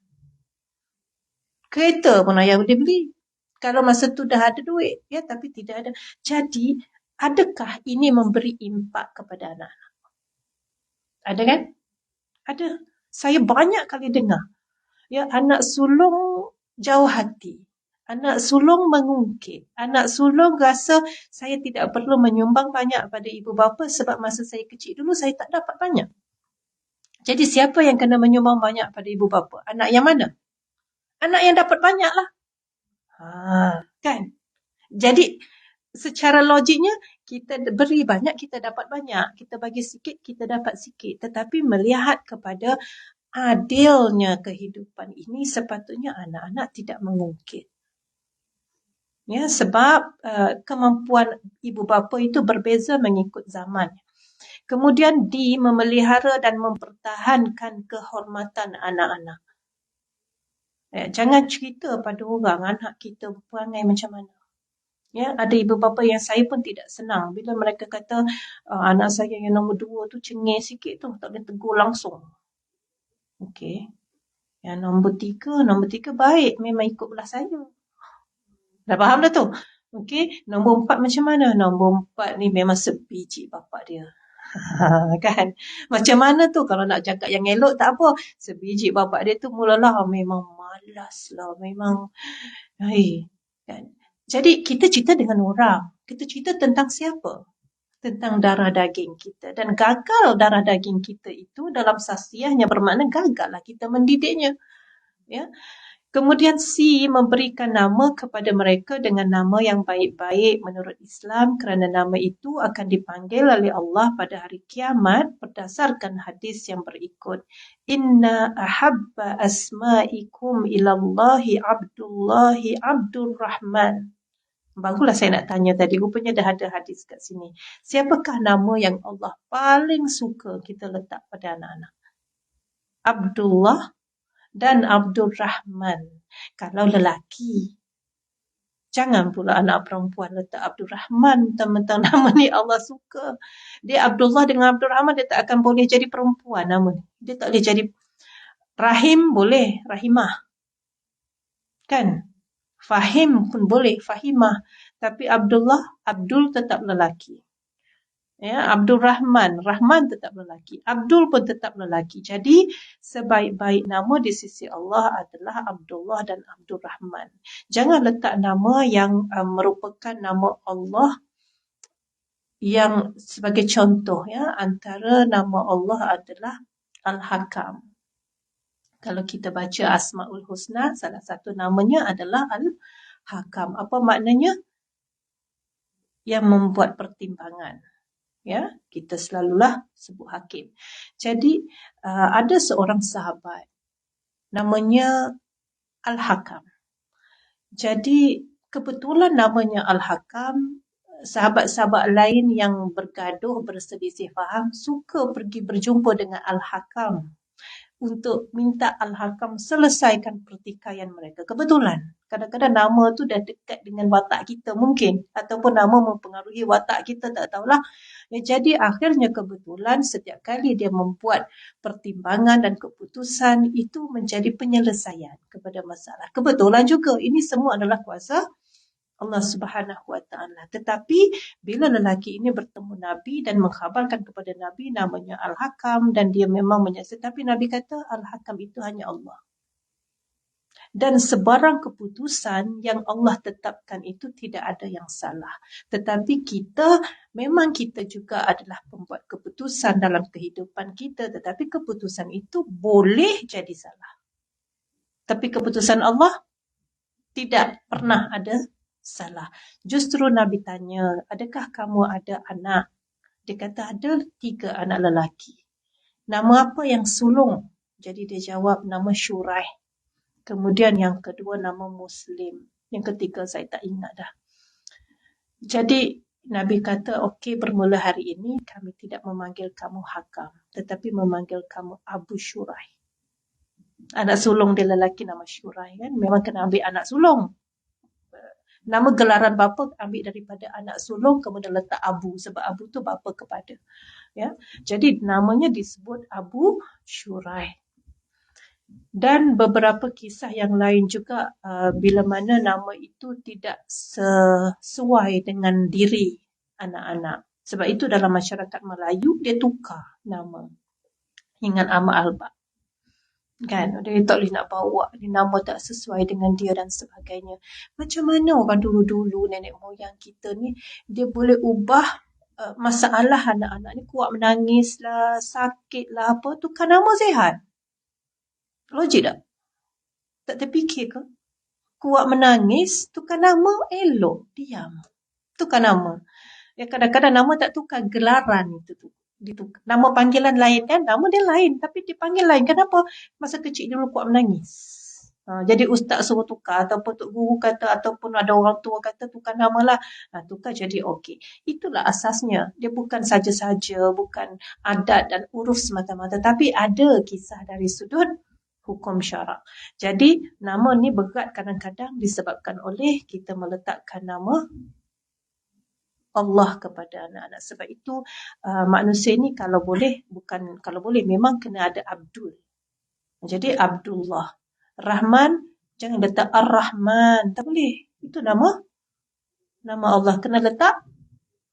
Kereta pun ayah boleh beli. Kalau masa tu dah ada duit, ya, tapi tidak ada. Jadi, adakah ini memberi impak kepada anak? Ada kan? Ada. Saya banyak kali dengar. Ya, anak sulung jauh hati. Anak sulung mengungkit. Anak sulung rasa saya tidak perlu menyumbang banyak pada ibu bapa sebab masa saya kecil dulu saya tak dapat banyak. Jadi siapa yang kena menyumbang banyak pada ibu bapa? Anak yang mana? Anak yang dapat banyak lah. Kan? Jadi secara logiknya kita beri banyak, kita dapat banyak. Kita bagi sikit, kita dapat sikit. Tetapi melihat kepada adilnya kehidupan ini, sepatutnya anak-anak tidak mengungkit. Ya, sebab kemampuan ibu bapa itu berbeza mengikut zaman. Kemudian memelihara dan mempertahankan kehormatan anak-anak. Ya, jangan cerita pada orang anak kita perangai macam mana. Ya, ada ibu bapa yang saya pun tidak senang bila mereka kata anak saya yang nombor 2 tu cengeng sikit tu, tak boleh tegur langsung. Okey. Yang nombor 3 baik, memang ikut belah saya. Dah faham dah tu? Okey, nombor 4 macam mana? Nombor 4 ni memang sebiji bapak dia. Kan? Macam mana tu kalau nak cakap yang elok tak apa. Sebiji bapak dia tu mulalah memang malas lah, memang kan. Jadi kita cerita dengan orang, kita cerita tentang siapa? Tentang darah daging kita. Dan gagal darah daging kita itu dalam sastiahnya bermakna gagal lah kita mendidiknya. Ya. Kemudian memberikan nama kepada mereka dengan nama yang baik-baik menurut Islam kerana nama itu akan dipanggil oleh Allah pada hari kiamat berdasarkan hadis yang berikut. Inna ahabba asma'ikum ilallahi Abdullahi Abdul Rahman. Barulah saya nak tanya tadi, rupanya dah ada hadis kat sini. Siapakah nama yang Allah paling suka kita letak pada anak-anak? Abdullah dan Abdul Rahman. Kalau lelaki, jangan pula anak perempuan letak Abdul Rahman, mentang-mentang nama ni Allah suka. Dia Abdullah dengan Abdul Rahman, dia tak akan boleh jadi perempuan nama ni. Dia tak boleh jadi Rahim, boleh Rahimah. Kan? Fahim pun boleh Fahimah. Tapi Abdul tetap lelaki. Ya, Abdul Rahman tetap lelaki. Abdul pun tetap lelaki. Jadi sebaik-baik nama di sisi Allah adalah Abdullah dan Abdul Rahman. Jangan letak nama yang merupakan nama Allah yang sebagai contoh, ya. Antara nama Allah adalah Al-Hakam. Kalau kita baca Asmaul Husna, salah satu namanya adalah Al-Hakam. Apa maknanya? Yang membuat pertimbangan. Ya, kita selalulah sebut hakim. Jadi ada seorang sahabat namanya Al-Hakam. Jadi kebetulan namanya Al-Hakam, sahabat-sahabat lain yang bergaduh, berselisih faham, suka pergi berjumpa dengan Al-Hakam untuk minta Al-Hakam selesaikan pertikaian mereka. Kebetulan, kadang-kadang nama tu dah dekat dengan watak kita mungkin, ataupun nama mempengaruhi watak kita, tak tahulah. Jadi akhirnya kebetulan setiap kali dia membuat pertimbangan dan keputusan itu menjadi penyelesaian kepada masalah. Kebetulan juga ini semua adalah kuasa Allah Subhanahu Wa Taala. Tetapi bila lelaki ini bertemu Nabi dan mengkhabarkan kepada Nabi namanya Al-Hakam dan dia memang menyesal, tapi Nabi kata Al-Hakam itu hanya Allah. Dan sebarang keputusan yang Allah tetapkan itu tidak ada yang salah. Tetapi memang kita juga adalah pembuat keputusan dalam kehidupan kita. Tetapi keputusan itu boleh jadi salah. Tapi keputusan Allah tidak pernah ada salah. Justru Nabi tanya, adakah kamu ada anak? Dia kata ada 3 anak lelaki. Nama apa yang sulung? Jadi dia jawab nama Syuraih. Kemudian yang kedua nama Muslim. Yang ketiga saya tak ingat dah. Jadi Nabi kata, okey, bermula hari ini kami tidak memanggil kamu Hakam, tetapi memanggil kamu Abu Syuraih. Anak sulung dia lelaki nama Syuraih, kan? Memang kena ambil anak sulung. Nama gelaran bapa ambil daripada anak sulung, kemudian letak Abu, sebab Abu tu bapa kepada. Ya, jadi namanya disebut Abu Syuraih. Dan beberapa kisah yang lain juga bila mana nama itu tidak sesuai dengan diri anak-anak. Sebab itu dalam masyarakat Melayu dia tukar nama dengan Ahmad Albab. Kan, dia tak boleh nak bawa ni nama tak sesuai dengan dia dan sebagainya. Macam mana orang dulu-dulu nenek moyang kita ni dia boleh ubah masalah anak-anak ni, kuat menangis lah, sakit lah apa, tukar nama sihat. Logik tak? Tak terfikir ke? Kuat menangis, tukar nama, elok, diam. Tukar nama. Ya, kadang-kadang nama tak tukar, gelaran itu tu. Ditukar. Nama panggilan lain kan, nama dia lain tapi dipanggil lain. Kenapa? Masa kecil dulu kuat menangis. Jadi ustaz suruh tukar ataupun tok guru kata ataupun ada orang tua kata tukar nama lah. Tukar jadi okey. Itulah asasnya. Dia bukan saja-saja, bukan adat dan uruf semata-mata, tapi ada kisah dari sudut hukum syarak. Jadi nama ni berat kadang-kadang disebabkan oleh kita meletakkan nama Allah kepada anak-anak. Sebab itu manusia ni kalau boleh, bukan kalau boleh, memang kena ada Abdul. Jadi Abdullah. Rahman, jangan letak Ar-Rahman. Tak boleh. Itu nama Allah. Kena letak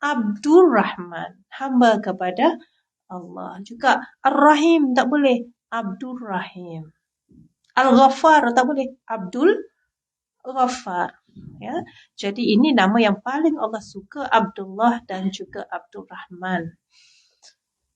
Abdul Rahman. Hamba kepada Allah. Juga Ar-Rahim, tak boleh. Abdul Rahim. Al-Ghaffar, tak boleh. Abdul Ghaffar. Ya. Jadi ini nama yang paling Allah suka, Abdullah dan juga Abdul Rahman.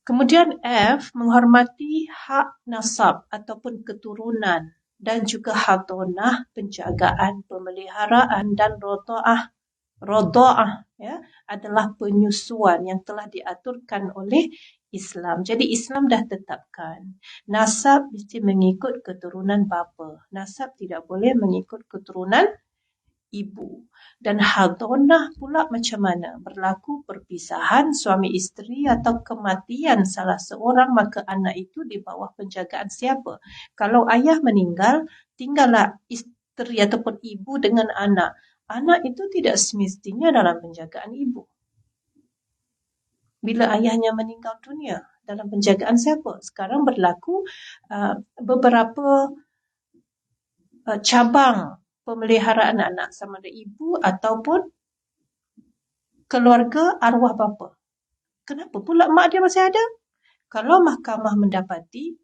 Kemudian F, menghormati hak nasab ataupun keturunan dan juga hadonah, penjagaan, pemeliharaan dan rodoah ya, adalah penyusuan yang telah diaturkan oleh Islam. Jadi Islam dah tetapkan nasab mesti mengikut keturunan bapa. Nasab tidak boleh mengikut keturunan ibu. Dan hadonah pula macam mana? Berlaku perpisahan suami isteri atau kematian salah seorang, maka anak itu di bawah penjagaan siapa? Kalau ayah meninggal, tinggallah isteri ataupun ibu dengan anak. Anak itu tidak semestinya dalam penjagaan ibu. Bila ayahnya meninggal dunia, dalam penjagaan siapa? Sekarang berlaku beberapa cabang pemeliharaan anak, sama ada ibu ataupun keluarga arwah bapa. Kenapa pula mak dia masih ada? Kalau mahkamah mendapati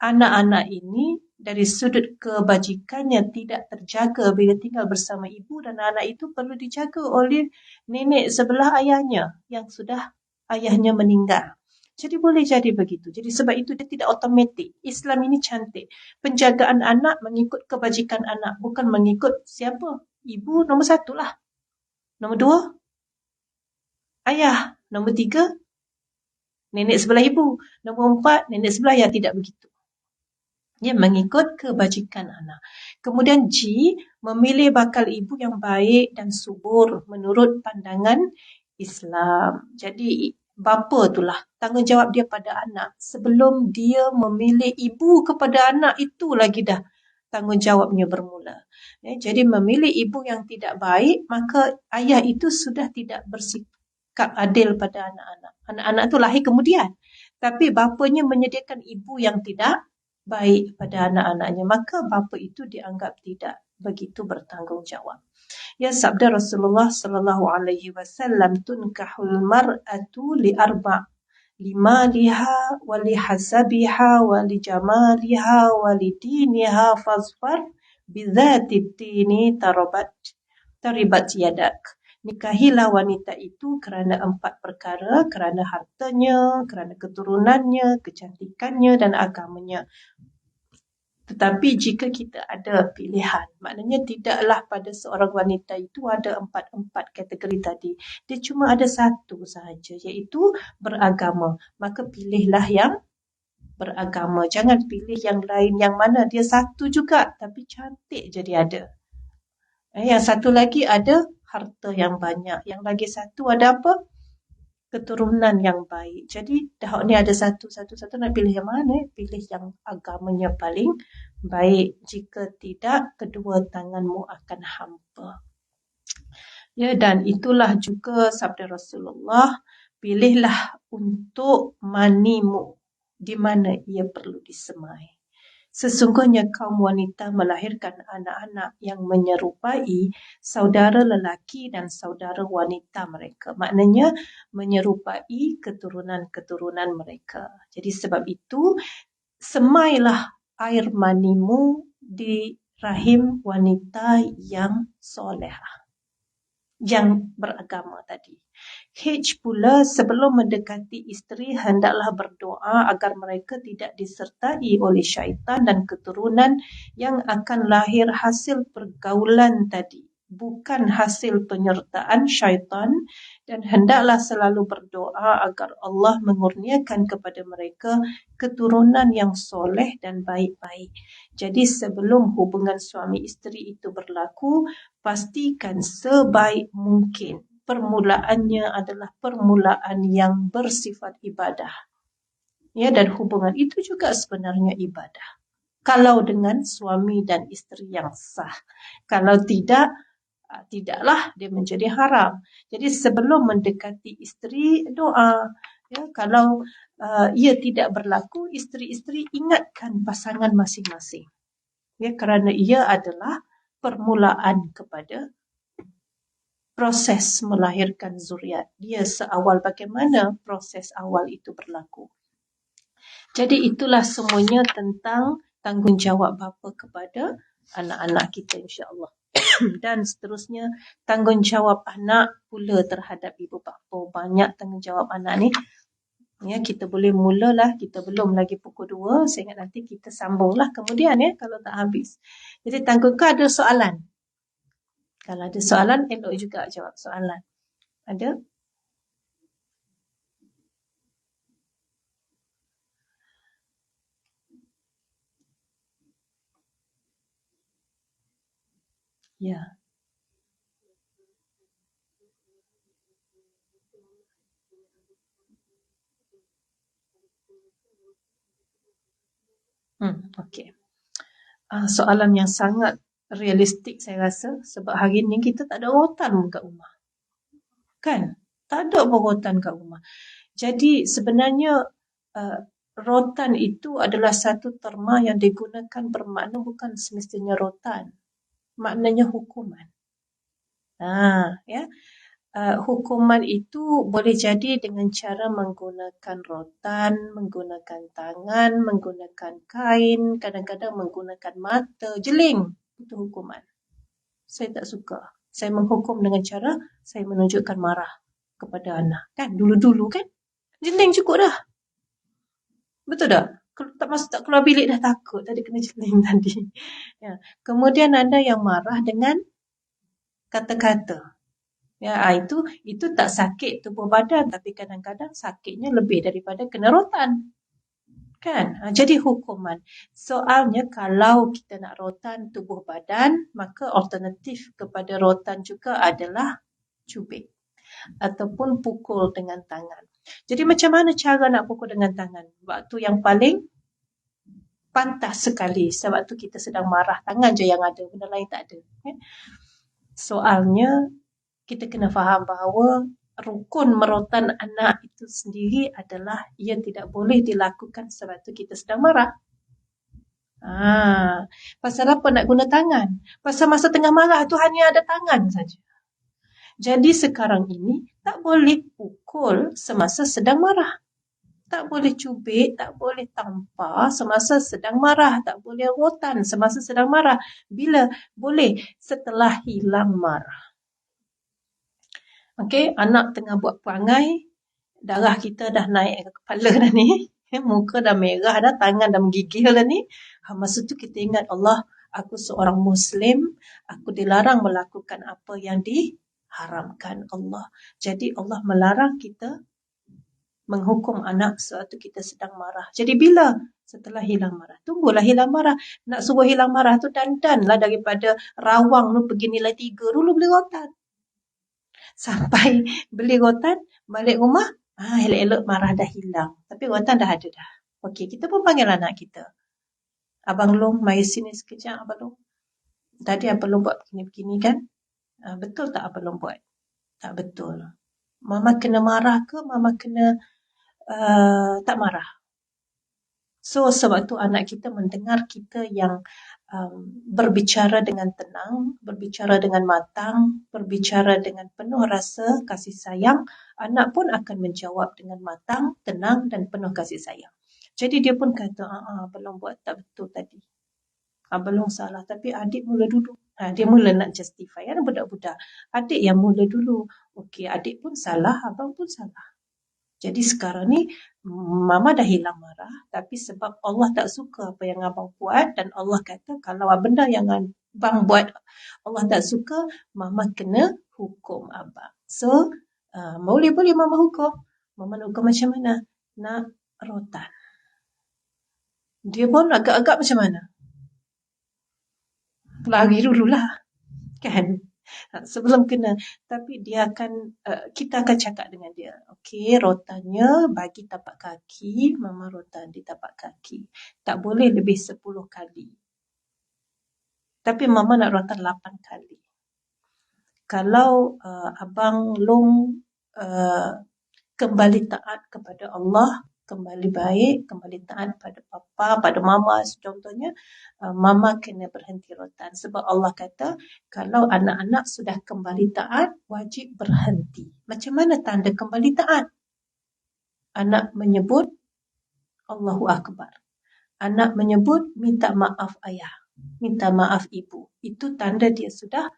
anak-anak ini dari sudut kebajikannya tidak terjaga bila tinggal bersama ibu, dan anak itu perlu dijaga oleh nenek sebelah ayahnya yang sudah ayahnya meninggal. Jadi boleh jadi begitu. Jadi sebab itu dia tidak automatik. Islam ini cantik. Penjagaan anak mengikut kebajikan anak, bukan mengikut siapa. Ibu nombor 1 lah. Nombor 2, ayah. Nombor 3, nenek sebelah ibu. Nombor 4, nenek sebelah ayah. Tidak begitu. Dia mengikut kebajikan anak. Kemudian G, memilih bakal ibu yang baik dan subur menurut pandangan Islam. Jadi bapa itulah tanggungjawab dia pada anak. Sebelum dia memilih ibu kepada anak, itu lagi dah tanggungjawabnya bermula. Jadi memilih ibu yang tidak baik, maka ayah itu sudah tidak bersikap adil pada anak-anak. Anak-anak itu lahir kemudian. Tapi bapanya menyediakan ibu yang tidak baik pada anak-anaknya, maka bapa itu dianggap tidak begitu bertanggungjawab. Ya, sabda Rasulullah sallallahu alaihi wasallam, tunkahul mar'atu li arba' limaliha wa li hasabiha wa li jamaliha wa li diniha fazfar bidzatid dini taribat yadak. Nikahilah wanita itu kerana 4 perkara, kerana hartanya, kerana keturunannya, kecantikannya dan agamanya. Tetapi jika kita ada pilihan, maknanya tidaklah pada seorang wanita itu ada 4 kategori tadi. Dia cuma ada 1 sahaja, iaitu beragama. Maka pilihlah yang beragama. Jangan pilih yang lain yang mana dia 1 juga tapi cantik jadi ada. Yang 1 lagi ada harta yang banyak. Yang lagi 1 ada apa? Keturunan yang baik. Jadi dah ni ada satu nak pilih yang mana? Pilih yang agamanya paling baik. Jika tidak, kedua tanganmu akan hampa. Ya, dan itulah juga sabda Rasulullah, pilihlah untuk manimu di mana ia perlu disemai. Sesungguhnya kaum wanita melahirkan anak-anak yang menyerupai saudara lelaki dan saudara wanita mereka. Maknanya menyerupai keturunan-keturunan mereka. Jadi sebab itu, semailah air manimu di rahim wanita yang solehah. yang beragama tadi. H pula, sebelum mendekati isteri hendaklah berdoa agar mereka tidak disertai oleh syaitan dan keturunan yang akan lahir hasil pergaulan tadi, bukan hasil penyertaan syaitan, dan hendaklah selalu berdoa agar Allah mengurniakan kepada mereka keturunan yang soleh dan baik-baik. Jadi sebelum hubungan suami isteri itu berlaku, pastikan sebaik mungkin permulaannya adalah permulaan yang bersifat ibadah. Ya, dan hubungan itu juga sebenarnya ibadah. Kalau dengan suami dan isteri yang sah. Kalau tidak, tidaklah dia menjadi haram. Jadi sebelum mendekati isteri, doa. Ya, kalau ia tidak berlaku, isteri-isteri ingatkan pasangan masing-masing. Ya, kerana ia adalah permulaan kepada proses melahirkan zuriat. Dia seawal bagaimana proses awal itu berlaku. Jadi itulah semuanya tentang tanggungjawab bapa kepada anak-anak kita, insya-Allah. Dan seterusnya, tanggungjawab anak pula terhadap ibu bapa. Banyak tanggungjawab anak ni. Ya, kita boleh mulalah, kita belum lagi pukul 2, saya ingat nanti kita sambunglah kemudian ya, kalau tak habis. Jadi kau ada soalan? Kalau ada soalan, elok juga jawab soalan. Ada? Ya. Okey. Soalan yang sangat realistik saya rasa, sebab hari ni kita tak ada rotan kat rumah. Kan? Tak ada rotan kat rumah. Jadi sebenarnya rotan itu adalah satu terma yang digunakan bermakna bukan semestinya rotan. Maknanya hukuman. Ya. Hukuman itu boleh jadi dengan cara menggunakan rotan, menggunakan tangan, menggunakan kain, kadang-kadang menggunakan mata, jeling. Itu hukuman. Saya tak suka. Saya menghukum dengan cara saya menunjukkan marah kepada anak. Kan? Dulu-dulu kan? Jeling cukup dah. Betul tak? Tak keluar bilik dah takut. Tadi kena jeling tadi. Ya. Kemudian ada yang marah dengan kata-kata. Ya, itu tak sakit tubuh badan, tapi kadang-kadang sakitnya lebih daripada kena rotan. Kan? Jadi hukuman. Soalnya kalau kita nak rotan tubuh badan, maka alternatif kepada rotan juga adalah cubit ataupun pukul dengan tangan. Jadi macam mana cara nak pukul dengan tangan? Waktu yang paling pantas sekali, sebab tu kita sedang marah, tangan je yang ada, benda lain tak ada. Soalnya kita kena faham bahawa rukun merotan anak itu sendiri adalah ia tidak boleh dilakukan sebab tu kita sedang marah. Pasal apa nak guna tangan? Pasal masa tengah marah tu hanya ada tangan saja. Jadi sekarang ini tak boleh pukul semasa sedang marah. Tak boleh cubit, tak boleh tampar semasa sedang marah. Tak boleh rotan semasa sedang marah. Bila? Boleh setelah hilang marah. Okey, anak tengah buat perangai, darah kita dah naik ke kepala dah ni. Muka dah merah dah, tangan dah menggigil dah ni. Masa tu kita ingat, Allah, aku seorang Muslim, aku dilarang melakukan apa yang diharamkan Allah. Jadi Allah melarang kita menghukum anak sewaktu kita sedang marah. Jadi bila? Setelah hilang marah. Tunggulah hilang marah. Nak suruh hilang marah tu dandanlah daripada rawang tu pergi nilai 3 dulu beli rotan. Sampai beli rotan, balik rumah, elok-elok marah dah hilang. Tapi rotan dah ada dah. Okey, kita pun panggil anak kita. Abang Long, mari sini sekejap, Abang Long. Tadi Abang Long buat begini-begini kan? Betul tak Abang Long buat? Tak betul. Mama kena marah ke? Mama kena tak marah? So, sebab tu anak kita mendengar kita yang berbicara dengan tenang, berbicara dengan matang, berbicara dengan penuh rasa kasih sayang, anak pun akan menjawab dengan matang, tenang dan penuh kasih sayang. Jadi dia pun kata, belum buat tak betul tadi. Belum salah, tapi adik mula duduk. Dia mula nak justify. Kan budak-budak. Adik yang mula dulu. Okey, adik pun salah, abang pun salah. Jadi sekarang ni Mama dah hilang marah, tapi sebab Allah tak suka apa yang abang buat dan Allah kata kalau benda yang abang buat Allah tak suka, Mama kena hukum abang. So, boleh Mama hukum. Mama nak hukum macam mana? Nak rotan. Dia pun agak-agak macam mana? Lari dululah. Kan? Sebelum kena, tapi dia akan kita akan cakap dengan dia, okey, rotannya bagi tapak kaki, Mama rotan di tapak kaki, tak boleh lebih 10 kali, tapi Mama nak rotan 8 kali. Kalau abang Long kembali taat kepada Allah, kembali baik, kembali taat pada papa, pada Mama contohnya, Mama kena berhenti rotan. Sebab Allah kata, kalau anak-anak sudah kembali taat, wajib berhenti. Macam mana tanda kembali taat? Anak menyebut Allahu Akbar. Anak menyebut minta maaf ayah, minta maaf ibu. Itu tanda dia sudah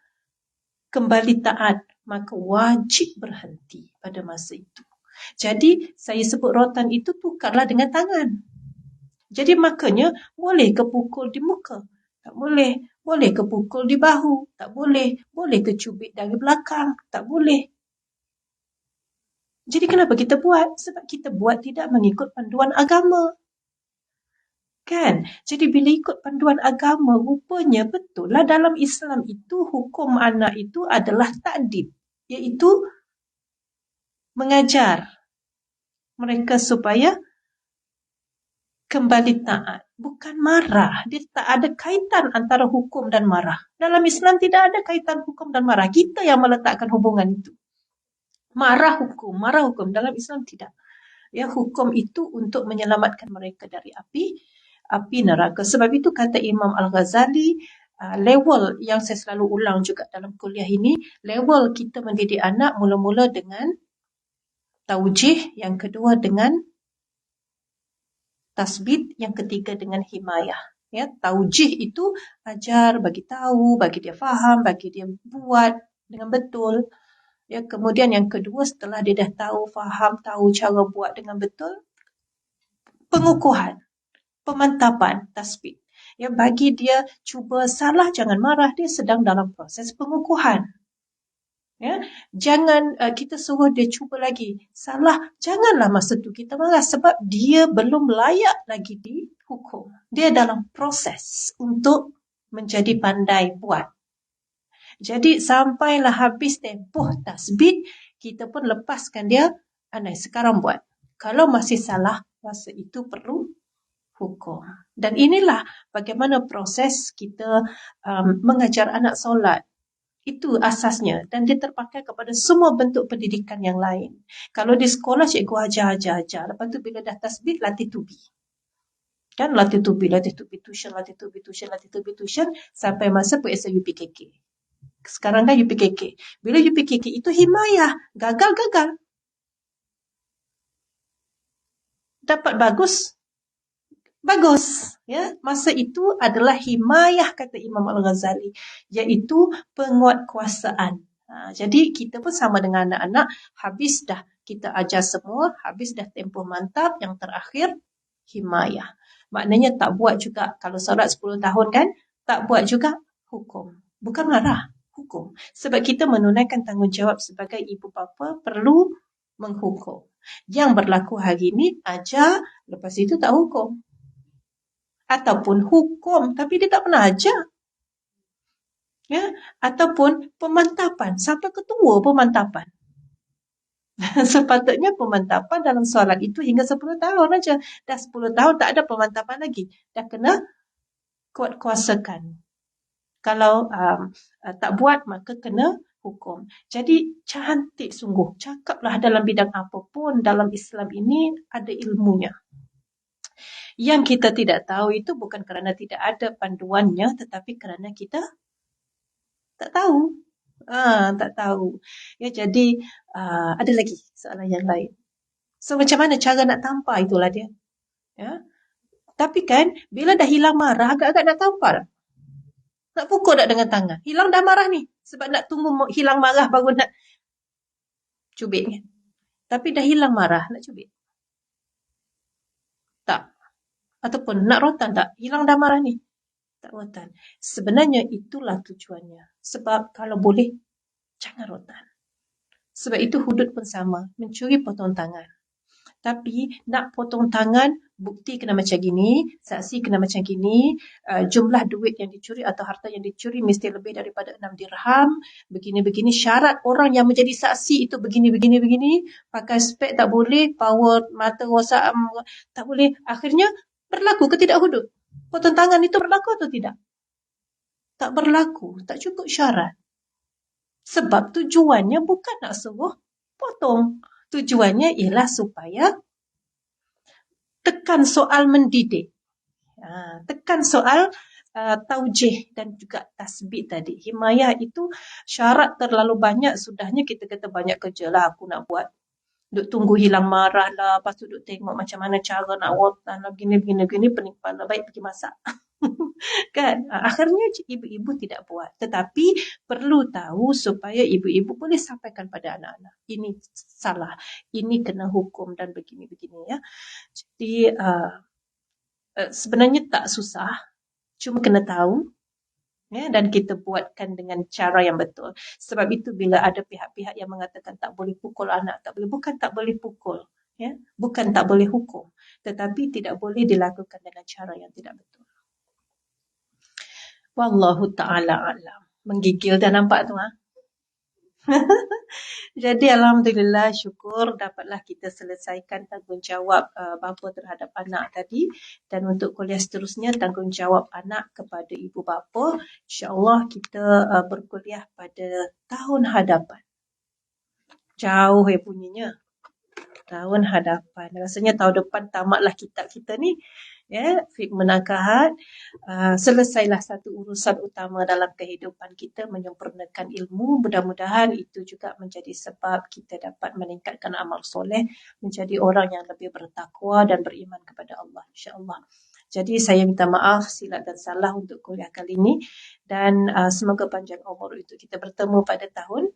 kembali taat. Maka wajib berhenti pada masa itu. Jadi, saya sebut rotan itu tukarlah dengan tangan. Jadi, makanya boleh ke pukul di muka? Tak boleh. Boleh ke pukul di bahu? Tak boleh. Boleh ke cubit dari belakang? Tak boleh. Jadi, kenapa kita buat? Sebab kita buat tidak mengikut panduan agama. Kan? Jadi, bila ikut panduan agama, rupanya betul lah dalam Islam itu, hukum anak itu adalah ta'dib. Iaitu mengajar mereka supaya kembali taat. Bukan marah. Dia tak ada kaitan antara hukum dan marah. Dalam Islam tidak ada kaitan hukum dan marah. Kita yang meletakkan hubungan itu. Marah hukum. Dalam Islam tidak. Ya, hukum itu untuk menyelamatkan mereka dari api neraka. Sebab itu kata Imam Al-Ghazali, level yang saya selalu ulang juga dalam kuliah ini, level kita mendidik anak mula-mula dengan taujih, yang kedua dengan tasbit, yang ketiga dengan himayah. Ya, taujih itu ajar, bagi tahu, bagi dia faham, bagi dia buat dengan betul. Ya, kemudian yang kedua setelah dia dah tahu, faham, tahu cara buat dengan betul, pengukuhan, pemantapan, tasbit. Ya, bagi dia cuba salah, jangan marah, dia sedang dalam proses pengukuhan. Ya, jangan kita suruh dia cuba lagi. Salah, janganlah masa tu kita marah sebab dia belum layak lagi dihukum. Dia dalam proses untuk menjadi pandai buat. Jadi sampailah habis tempoh tasbih, kita pun lepaskan dia, Anai sekarang buat. Kalau masih salah, masa itu perlu hukum. Dan inilah bagaimana proses kita mengajar anak solat. Itu asasnya dan dia terpakai kepada semua bentuk pendidikan yang lain. Kalau di sekolah cikgu ajar. Lepas tu bila dah tasbih, latih tubi. Kan latih tubi tuition sampai masa PSA UPKK. Sekarang kan UPKK. Bila UPKK itu himayah, gagal. Dapat bagus. Ya, masa itu adalah himayah kata Imam Al-Ghazali, iaitu penguatkuasaan. Jadi kita pun sama dengan anak-anak, habis dah kita ajar semua, habis dah tempoh mantap, yang terakhir himayah. Maknanya tak buat juga, kalau solat 10 tahun kan, tak buat juga hukum. Bukan marah, hukum. Sebab kita menunaikan tanggungjawab sebagai ibu bapa, perlu menghukum. Yang berlaku hari ini, ajar, lepas itu tak hukum. Ataupun hukum tapi dia tak pernah ajar. Ya, ataupun pemantapan, sampai ketua pemantapan. Sepatutnya pemantapan dalam solat itu hingga 10 tahun aja. Dah 10 tahun tak ada pemantapan lagi. Dah kena kuat kuasakan. Kalau tak buat maka kena hukum. Jadi cantik sungguh. Cakaplah dalam bidang apapun dalam Islam ini ada ilmunya. Yang kita tidak tahu itu bukan kerana tidak ada panduannya, tetapi kerana kita tak tahu. Tak tahu. Ya, jadi ada lagi soalan yang lain. So macam mana cara nak tampar, itulah dia. Ya. Tapi kan bila dah hilang marah, agak-agak nak tampar. Nak pukul tak dengan tangan? Hilang dah marah ni. Sebab nak tunggu hilang marah baru nak cubit kan. Tapi dah hilang marah, nak cubit? Tak. Ataupun nak rotan tak? Hilang dah marah ni. Tak rotan. Sebenarnya itulah tujuannya. Sebab kalau boleh, jangan rotan. Sebab itu hudud pun sama. Mencuri potong tangan. Tapi nak potong tangan, bukti kena macam gini, saksi kena macam gini, jumlah duit yang dicuri atau harta yang dicuri mesti lebih daripada 6 dirham, begini-begini, syarat orang yang menjadi saksi itu begini-begini-begini, pakai spek tak boleh, power mata rosak tak boleh. Akhirnya berlaku ke tidak hudud? Potong tangan itu berlaku atau tidak? Tak berlaku, tak cukup syarat. Sebab tujuannya bukan nak suruh potong. Tujuannya ialah supaya tekan soal mendidik. Tekan soal taujih dan juga tasbih tadi. Himayah itu syarat terlalu banyak, sudahnya kita kata banyak kerja lah aku nak buat. Duk tunggu hilang marah lah, lepas tu duk tengok macam mana cara nak rotan lah, gini-gini, pening kepala, baik pergi masak. Kan? Akhirnya ibu-ibu tidak buat. Tetapi perlu tahu supaya ibu-ibu boleh sampaikan pada anak-anak. Ini salah, ini kena hukum dan begini-begini ya. Jadi sebenarnya tak susah, cuma kena tahu ya, dan kita buatkan dengan cara yang betul. Sebab itu bila ada pihak-pihak yang mengatakan tak boleh pukul anak, tak boleh, bukan tak boleh pukul ya, bukan tak boleh hukum, tetapi tidak boleh dilakukan dengan cara yang tidak betul. Wallahu ta'ala alam. Menggigil dah nampak tu ha. Jadi alhamdulillah, syukur dapatlah kita selesaikan tanggungjawab bapa terhadap anak tadi, dan untuk kuliah seterusnya tanggungjawab anak kepada ibu bapa, insya-Allah kita berkuliah pada tahun hadapan. Jauh bunyinya. Tahun hadapan. Rasanya tahun depan tamatlah kitab kita ni. Ya, fiqh menakahat, selesailah satu urusan utama dalam kehidupan kita, menyempurnakan ilmu. Mudah-mudahan itu juga menjadi sebab kita dapat meningkatkan amal soleh, menjadi orang yang lebih bertakwa dan beriman kepada Allah, insya-Allah. Jadi saya minta maaf silap dan salah untuk kuliah kali ini, dan semoga panjang umur itu kita bertemu pada tahun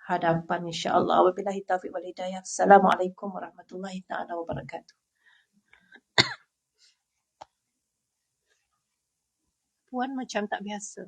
hadapan insya-Allah. Wabillahi taufiq wal hidayah. Assalamualaikum warahmatullahi taala wabarakatuh. Puan macam tak biasa.